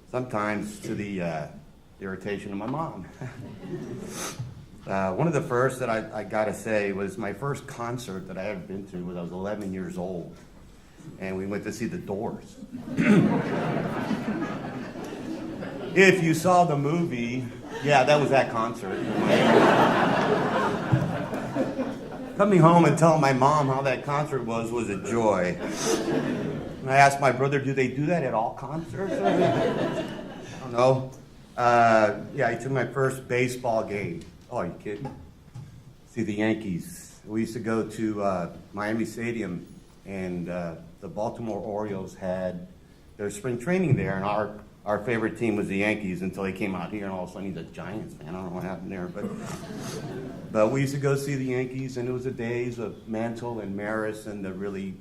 Sometimes to the irritation of my mom. One of the first that I gotta say was my first concert that I ever been to was I was 11 years old. And we went to see the Doors. If you saw the movie, yeah, that was that concert. Coming home and telling my mom how that concert was a joy. And I asked my brother, do they do that at all concerts? I don't know. Yeah, he took my first baseball game. Oh, are you kidding? See the Yankees. We used to go to Miami Stadium, and the Baltimore Orioles had their spring training there, and our favorite team was the Yankees until he came out here, and all of a sudden he's a Giants fan. I don't know what happened there, but we used to go see the Yankees, and it was the days of Mantle and Maris and the really,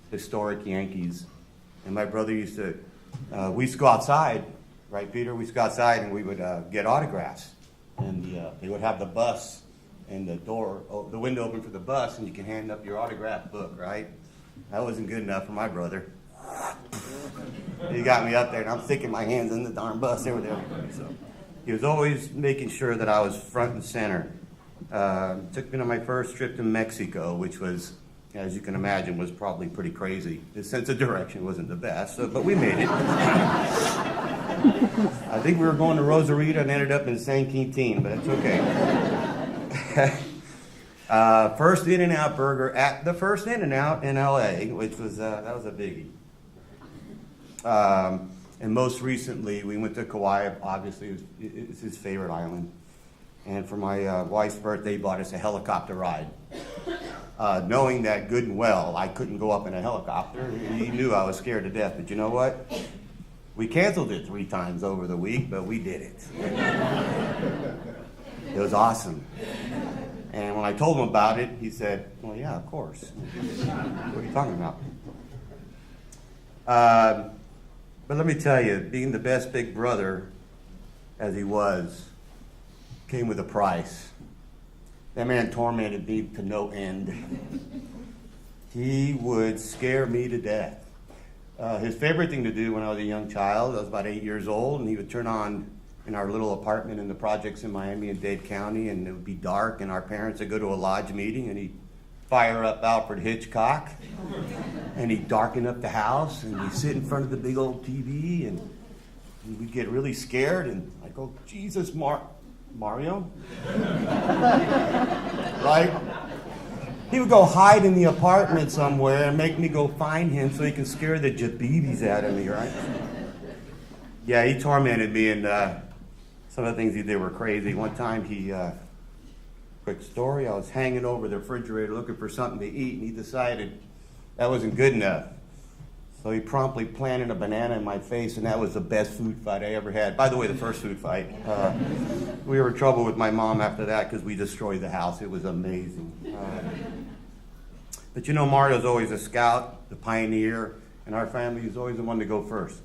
historic Yankees. And my brother used to, we used to go outside, right, Peter? We used to go outside, and we would get autographs, and they would have the bus and the window open for the bus, and you can hand up your autograph book, right? That wasn't good enough for my brother. He got me up there, and I'm sticking my hands in the darn bus there with everybody. So he was always making sure that I was front and center. Took me on my first trip to Mexico, which was, as you can imagine, was probably pretty crazy. His sense of direction wasn't the best, but we made it. I think we were going to Rosarito and ended up in San Quintin, but it's okay. First In-N-Out burger at the first In-N-Out in LA, which was that was a biggie. And most recently, we went to Kauai. Obviously, it's his favorite island. And for my wife's birthday, he bought us a helicopter ride. Knowing that good and well, I couldn't go up in a helicopter. He knew I was scared to death. But you know what? We canceled it 3 times over the week, but we did it. It was awesome. And when I told him about it, he said, well, yeah, of course. What are you talking about? But let me tell you, being the best big brother, as he was, came with a price. That man tormented me to no end. He would scare me to death. His favorite thing to do when I was a young child, I was about 8 years old, and he would turn on in our little apartment in the projects in Miami and Dade County, and it would be dark, and our parents would go to a lodge meeting, and he'd fire up Alfred Hitchcock, and he'd darken up the house, and we'd sit in front of the big old TV, and we'd get really scared, and I'd go, Jesus, Mario? Right? He would go hide in the apartment somewhere and make me go find him so he can scare the jabibis out of me, right? Yeah, he tormented me, and some of the things he did were crazy. One time quick story, I was hanging over the refrigerator looking for something to eat, and he decided that wasn't good enough. So he promptly planted a banana in my face, and that was the best food fight I ever had. By the way, the first food fight. We were in trouble with my mom after that because we destroyed the house. It was amazing. But Mario's always a scout, the pioneer, and our family is always the one to go first.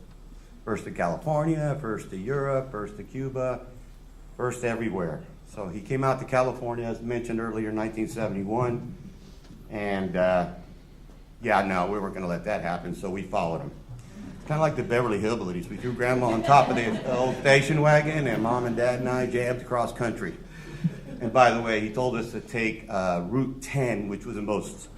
First to California, first to Europe, first to Cuba, first everywhere. So he came out to California, as mentioned earlier, in 1971. And yeah, no, we weren't going to let that happen, so we followed him. Kind of like the Beverly Hillbillies. We threw Grandma on top of the old station wagon, and Mom and Dad and I jammed across country. And by the way, he told us to take Route 10, which was the most,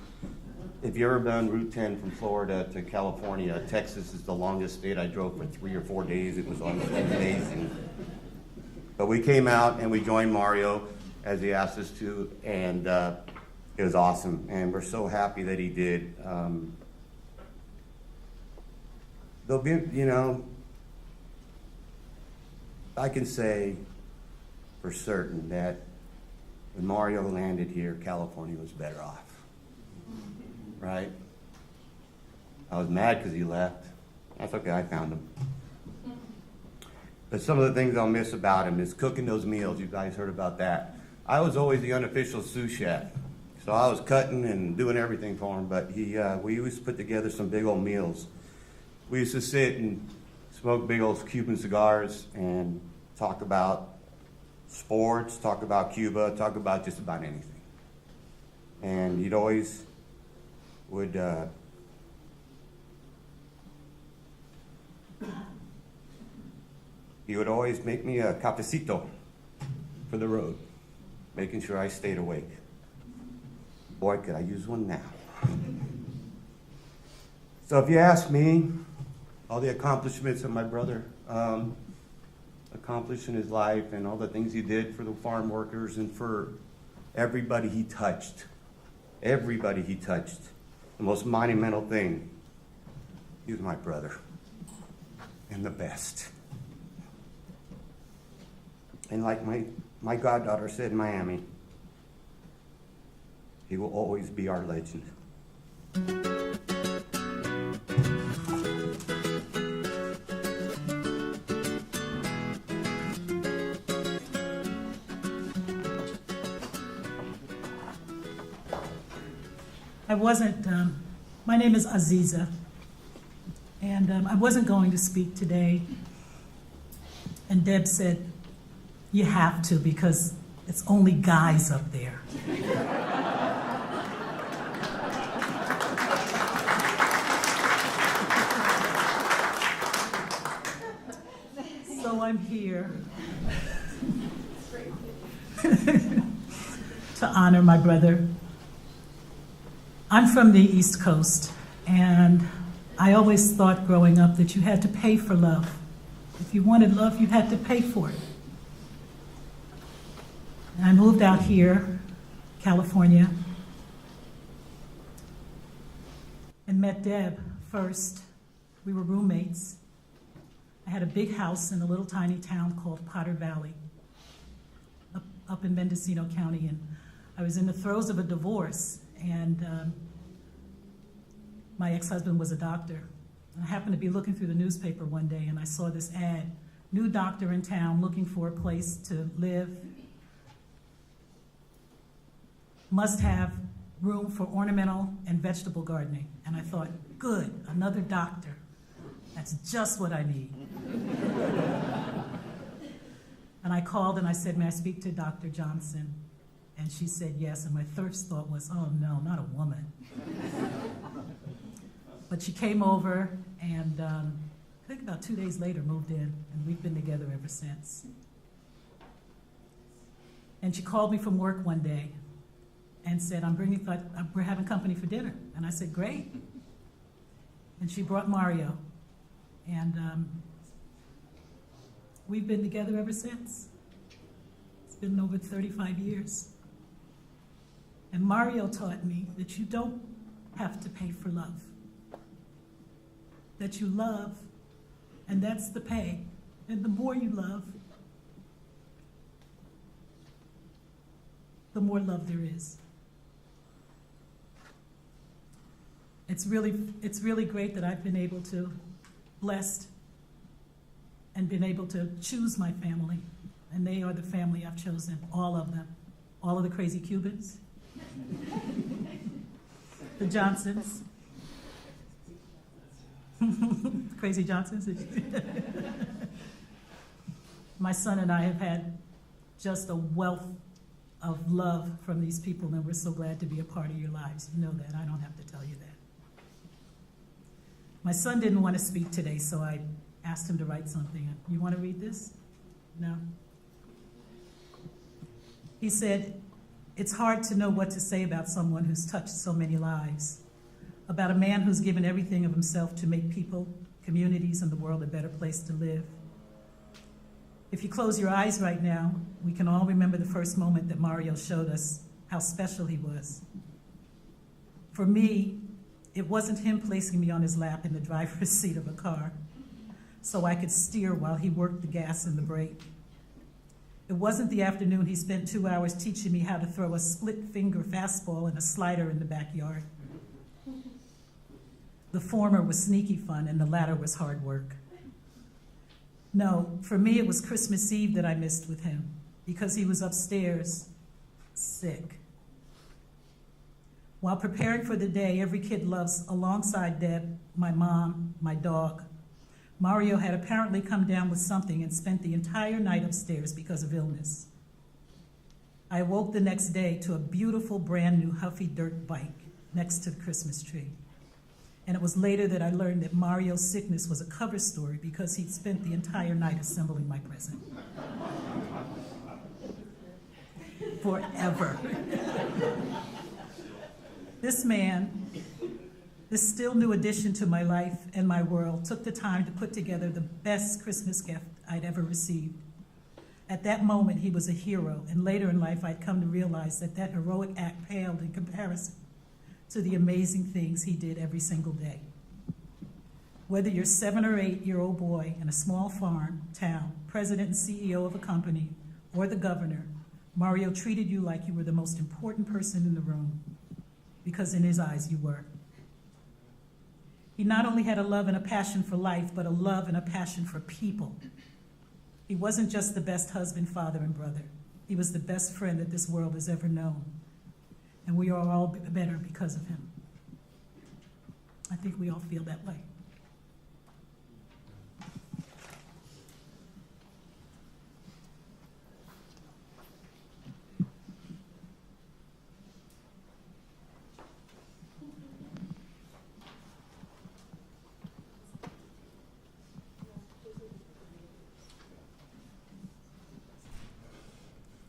if you've ever done Route 10 from Florida to California, Texas is the longest state. I drove for 3 or 4 days. It was amazing. But we came out and we joined Mario as he asked us to, and it was awesome. And we're so happy that he did. There'll be, you know, I can say for certain that when Mario landed here, California was better off, right? I was mad because he left. That's okay, I found him. But some of the things I'll miss about him is cooking those meals. You guys heard about that. I was always the unofficial sous chef. So I was cutting and doing everything for him, but we used to put together some big old meals. We used to sit and smoke big old Cuban cigars and talk about sports, talk about Cuba, talk about just about anything. And he'd always would he would always make me a cafecito for the road, making sure I stayed awake. Boy, could I use one now. So if you ask me, all the accomplishments that my brother accomplished in his life and all the things he did for the farm workers and for everybody he touched, the most monumental thing, he was my brother and the best. And like my goddaughter said in Miami, he will always be our legend. My name is Aziza, and I wasn't going to speak today. And Deb said, you have to because it's only guys up there. So I'm here to honor my brother. I'm from the East Coast, and I always thought growing up that you had to pay for love. If you wanted love, you had to pay for it. And I moved out here, California, and met Deb first. We were roommates. I had a big house in a little tiny town called Potter Valley, up in Mendocino County, and I was in the throes of a divorce, and my ex-husband was a doctor. And I happened to be looking through the newspaper one day, and I saw this ad, new doctor in town looking for a place to live, must have room for ornamental and vegetable gardening. And I thought, good, another doctor. That's just what I need. And I called and I said, may I speak to Dr. Johnson? And she said yes, and my first thought was, oh no, not a woman. But she came over and I think about 2 days later moved in, and we've been together ever since. And she called me from work one day and said, we're having company for dinner. And I said, great. And she brought Mario. And we've been together ever since. It's been over 35 years. And Mario taught me that you don't have to pay for love. That you love, and that's the pay. And the more you love, the more love there is. It's really great that I've been able to, blessed, and been able to choose my family. And they are the family I've chosen, all of them. All of the crazy Cubans, the Johnsons, crazy Johnsons. My son and I have had just a wealth of love from these people, and we're so glad to be a part of your lives. You know that. I don't have to tell you that. My son didn't want to speak today, so I asked him to write something. You want to read this? No? He said, "It's hard to know what to say about someone who's touched so many lives, about a man who's given everything of himself to make people, communities, and the world a better place to live. If you close your eyes right now, we can all remember the first moment that Mario showed us how special he was. For me, it wasn't him placing me on his lap in the driver's seat of a car so I could steer while he worked the gas and the brake. It wasn't the afternoon he spent 2 hours teaching me how to throw a split-finger fastball and a slider in the backyard. The former was sneaky fun, and the latter was hard work. No, for me it was Christmas Eve that I missed with him, because he was upstairs, sick. While preparing for the day every kid loves alongside Deb, my mom, my dog, Mario had apparently come down with something and spent the entire night upstairs because of illness. I awoke the next day to a beautiful brand new Huffy dirt bike next to the Christmas tree. And it was later that I learned that Mario's sickness was a cover story because he'd spent the entire night assembling my present. Forever. This man, this still new addition to my life and my world, took the time to put together the best Christmas gift I'd ever received. At that moment, he was a hero, and later in life, I'd come to realize that that heroic act paled in comparison to the amazing things he did every single day. Whether you're 7 or 8-year-old boy in a small farm, town, president and CEO of a company, or the governor, Mario treated you like you were the most important person in the room, because in his eyes you were. He not only had a love and a passion for life, but a love and a passion for people. He wasn't just the best husband, father, and brother. He was the best friend that this world has ever known. And we are all better because of him. I think we all feel that way.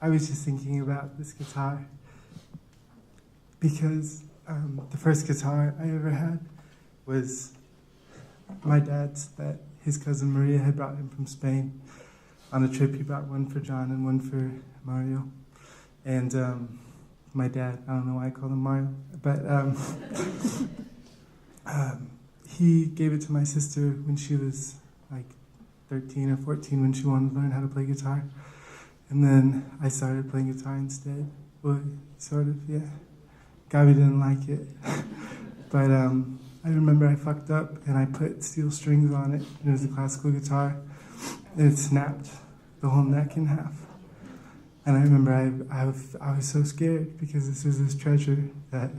I was just thinking about this guitar because the first guitar I ever had was my dad's that his cousin Maria had brought him from Spain. On a trip, he brought one for John and one for Mario. And my dad, I don't know why I call him Mario, but he gave it to my sister when she was like 13 or 14 when she wanted to learn how to play guitar. And then I started playing guitar instead. Well, sort of, yeah. Gabi didn't like it. But I remember I fucked up and I put steel strings on it. And it was a classical guitar. And it snapped the whole neck in half. And I remember I was so scared because this was this treasure that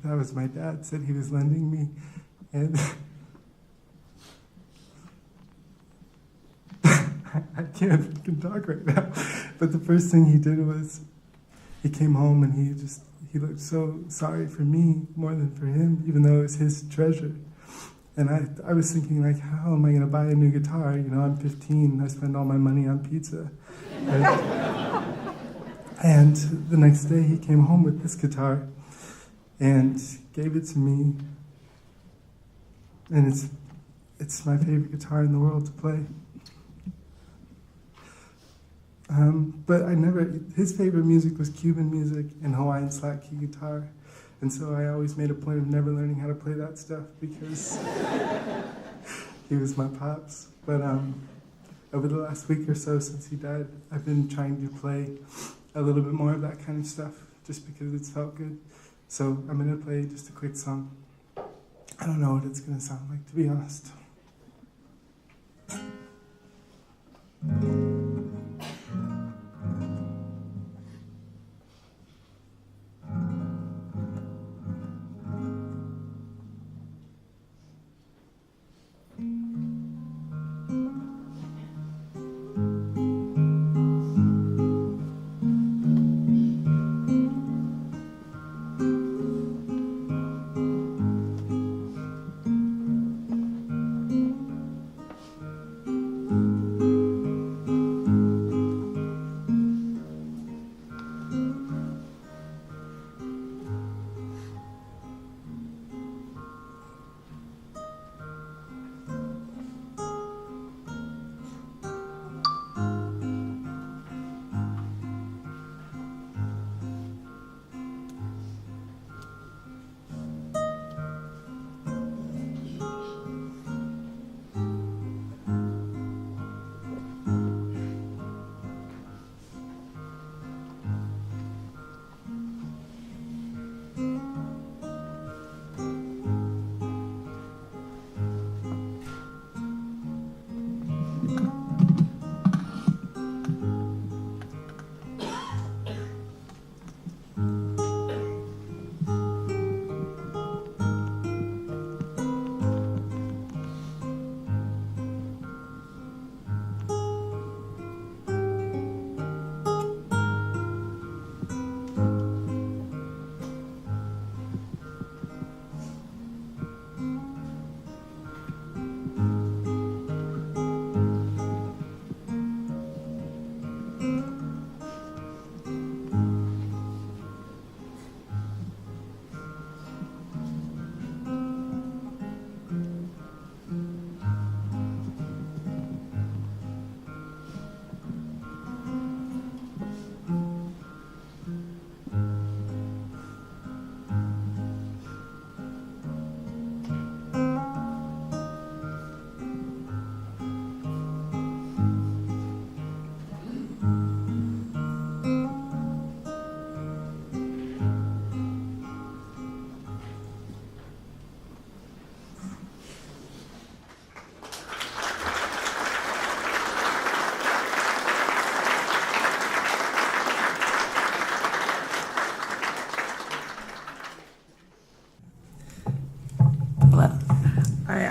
was my dad said he was lending me. And I can't fucking talk right now. But the first thing he did was he came home and he looked so sorry for me more than for him, even though it was his treasure. And I was thinking, like, how am I going to buy a new guitar? You know, I'm 15. I spend all my money on pizza. And the next day he came home with this guitar and gave it to me. And it's my favorite guitar in the world to play. But his favorite music was Cuban music and Hawaiian slack key guitar. And so I always made a point of never learning how to play that stuff because he was my pops. But over the last week or so since he died, I've been trying to play a little bit more of that kind of stuff just because it's felt good. So I'm going to play just a quick song. I don't know what it's going to sound like, to be honest.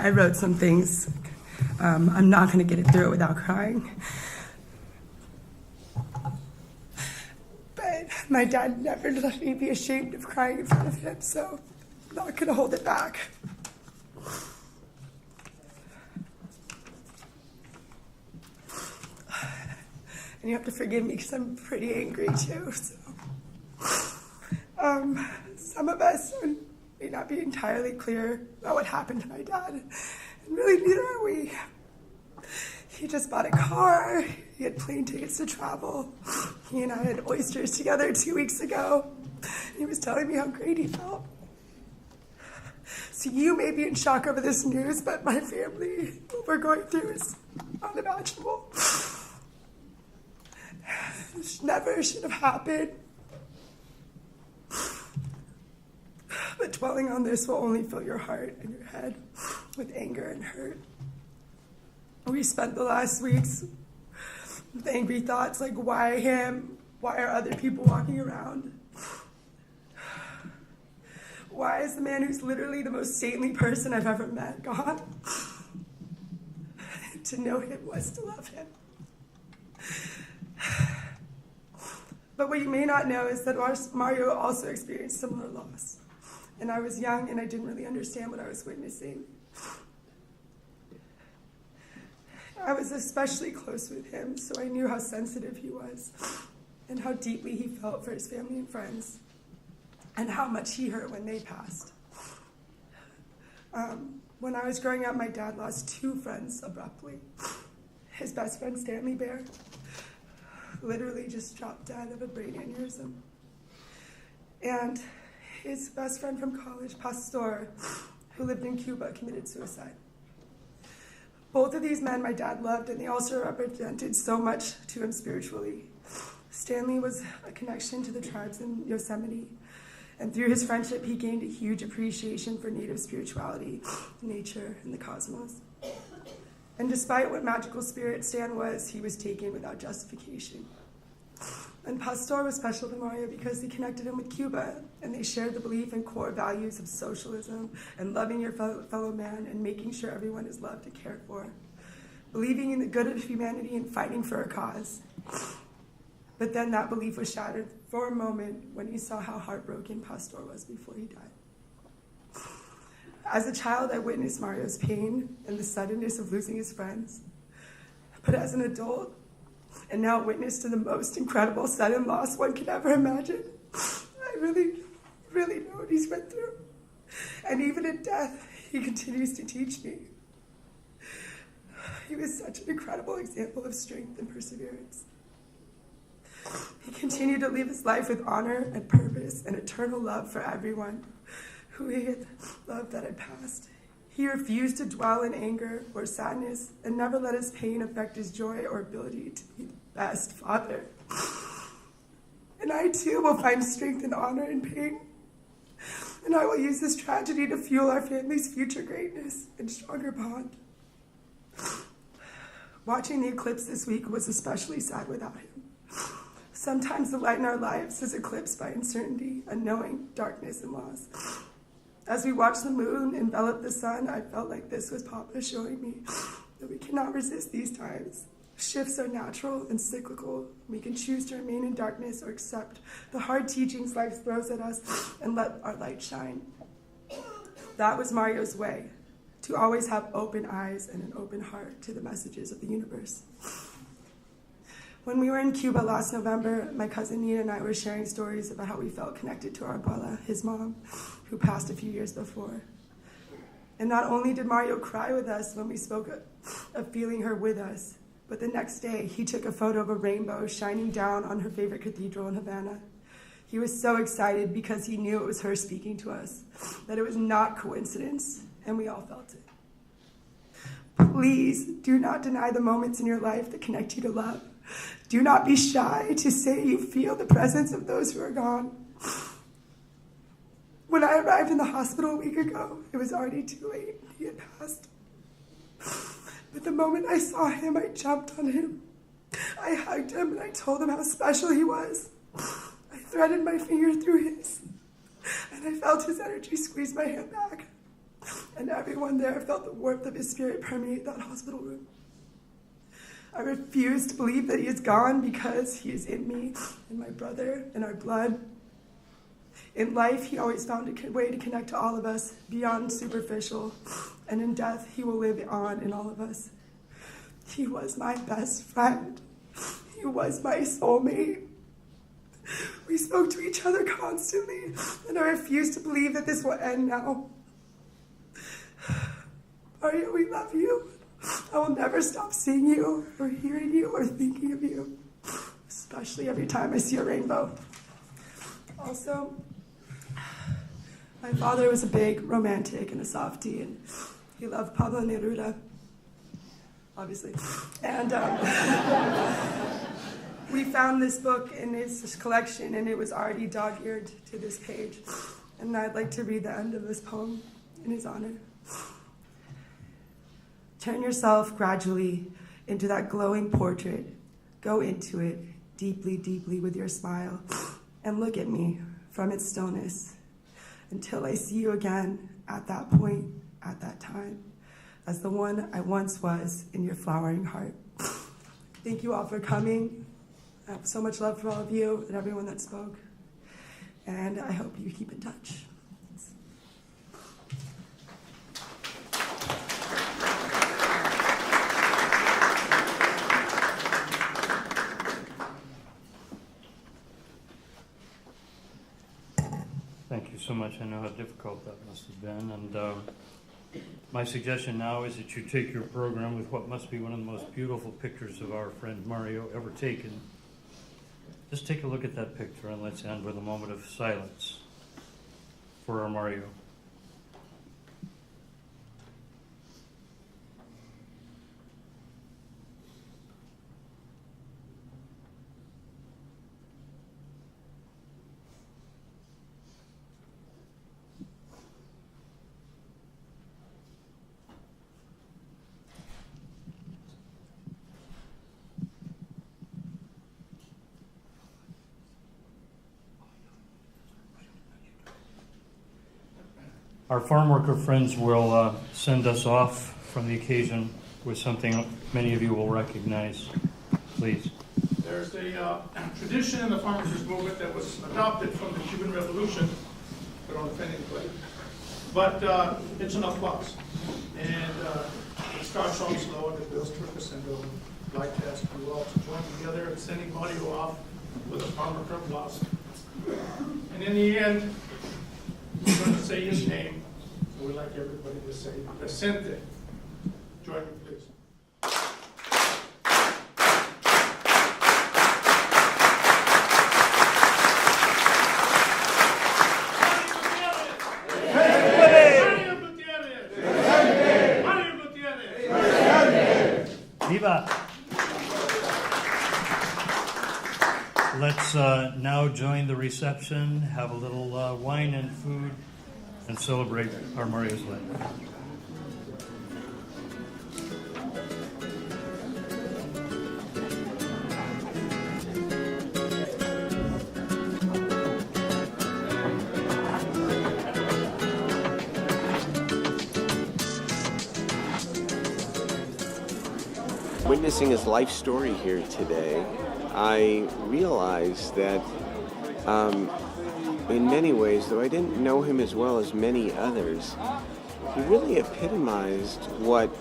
I wrote some things. I'm not going to get it through it without crying. But my dad never let me be ashamed of crying in front of him, so I'm not going to hold it back. And you have to forgive me because I'm pretty angry too. So, some of us may not be entirely clear about what happened to my dad, and really neither are we. He just bought a car. He had plane tickets to travel. He and I had oysters together 2 weeks ago. He was telling me how great he felt. So you may be in shock over this news, but my family, what we're going through is unimaginable. This never should have happened. But dwelling on this will only fill your heart and your head with anger and hurt. We spent the last weeks with angry thoughts like, why him? Why are other people walking around? Why is the man who's literally the most saintly person I've ever met gone? To know him was to love him. But what you may not know is that Mario also experienced similar loss. And I was young and I didn't really understand what I was witnessing. I was especially close with him, so I knew how sensitive he was and how deeply he felt for his family and friends and how much he hurt when they passed. When I was growing up, my dad lost 2 friends abruptly. His best friend, Stanley Bear, literally just dropped dead of a brain aneurysm. And his best friend from college, Pastor, who lived in Cuba, committed suicide. Both of these men my dad loved, and they also represented so much to him spiritually. Stanley was a connection to the tribes in Yosemite, and through his friendship, he gained a huge appreciation for native spirituality, nature, and the cosmos. And despite what magical spirit Stan was, he was taken without justification. And Pastor was special to Mario because he connected him with Cuba, and they shared the belief in core values of socialism and loving your fellow man and making sure everyone is loved and cared for, believing in the good of humanity and fighting for a cause. But then that belief was shattered for a moment when he saw how heartbroken Pastor was before he died. As a child, I witnessed Mario's pain and the suddenness of losing his friends. But as an adult, and now witness to the most incredible sudden loss one could ever imagine, I really, really know what he's went through. And even in death, he continues to teach me. He was such an incredible example of strength and perseverance. He continued to live his life with honor and purpose and eternal love for everyone who he had loved that had passed. He refused to dwell in anger or sadness and never let his pain affect his joy or ability to be the best father. And I too will find strength and honor in pain. And I will use this tragedy to fuel our family's future greatness and stronger bond. Watching the eclipse this week was especially sad without him. Sometimes the light in our lives is eclipsed by uncertainty, unknowing, darkness, and loss. As we watched the moon envelop the sun, I felt like this was Papa showing me that we cannot resist these times. Shifts are natural and cyclical. We can choose to remain in darkness or accept the hard teachings life throws at us and let our light shine. That was Mario's way, to always have open eyes and an open heart to the messages of the universe. When we were in Cuba last November, my cousin Nina and I were sharing stories about how we felt connected to our abuela, his mom, who passed a few years before. And not only did Mario cry with us when we spoke of feeling her with us, but the next day he took a photo of a rainbow shining down on her favorite cathedral in Havana. He was so excited because he knew it was her speaking to us, that it was not coincidence, and we all felt it. Please do not deny the moments in your life that connect you to love. Do not be shy to say you feel the presence of those who are gone. When I arrived in the hospital a week ago, it was already too late. He had passed. But the moment I saw him, I jumped on him. I hugged him and I told him how special he was. I threaded my finger through his, and I felt his energy squeeze my hand back. and everyone there felt the warmth of his spirit permeate that hospital room. I refuse to believe that he is gone because he is in me, in my brother, in our blood. In life, he always found a way to connect to all of us beyond superficial, and in death, he will live on in all of us. He was my best friend. He was my soulmate. We spoke to each other constantly, and I refuse to believe that this will end now. Mario, we love you. I will never stop seeing you, or hearing you, or thinking of you, especially every time I see a rainbow. Also, my father was a big romantic and a softie, and he loved Pablo Neruda, obviously. And we found this book in his collection, and it was already dog-eared to this page. And I'd like to read the end of this poem in his honor. Turn yourself gradually into that glowing portrait. Go into it deeply, deeply with your smile, and look at me from its stillness until I see you again at that point, at that time, as the one I once was in your flowering heart. Thank you all for coming. I have so much love for all of you and everyone that spoke, and I hope you keep in touch. Thank you so much. I know how difficult that must have been. And my suggestion now is that you take your program with what must be one of the most beautiful pictures of our friend Mario ever taken. Just take a look at that picture, and let's end with a moment of silence for our Mario. Our farm worker friends will send us off from the occasion with something many of you will recognize. Please. There's a tradition in the farm workers movement that was adopted from the Cuban Revolution, but on offending plate. But it's an applause. And it starts off slow, and it builds to a crescendo. I'd like to ask you all to join together in sending Mario off with a farm worker applause. And in the end, we're going to say his name. So we'd like everybody to say Vicente. Join me, please. Mario Gutierrez! Mario Gutierrez! Viva! Let's now join the reception, have a little wine and food, and celebrate our Mario's life. Witnessing his life story here today, I realized that in many ways, though I didn't know him as well as many others, he really epitomized what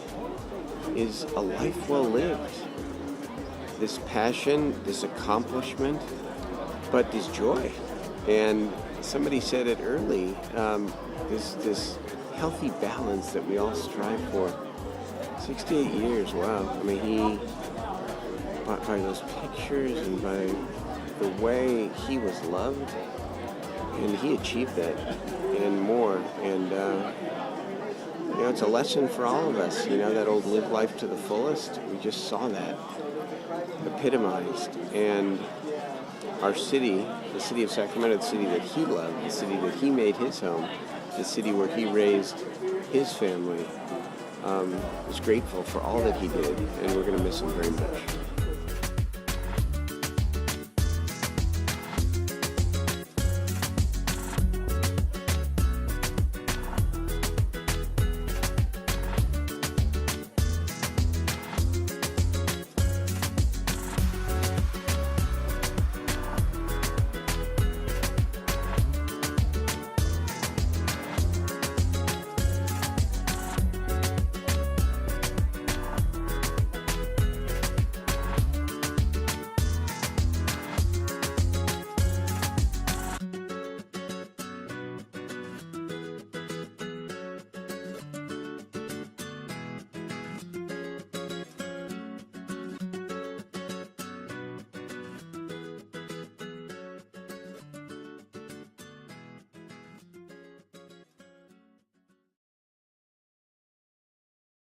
is a life well lived. This passion, this accomplishment, but this joy. And somebody said it early, this healthy balance that we all strive for. 68 years, wow. I mean, by those pictures and by the way he was loved, and he achieved that and more. And, it's a lesson for all of us, that old live life to the fullest. We just saw that epitomized. And our city, the city of Sacramento, the city that he loved, the city that he made his home, the city where he raised his family, is grateful for all that he did, and we're going to miss him very much.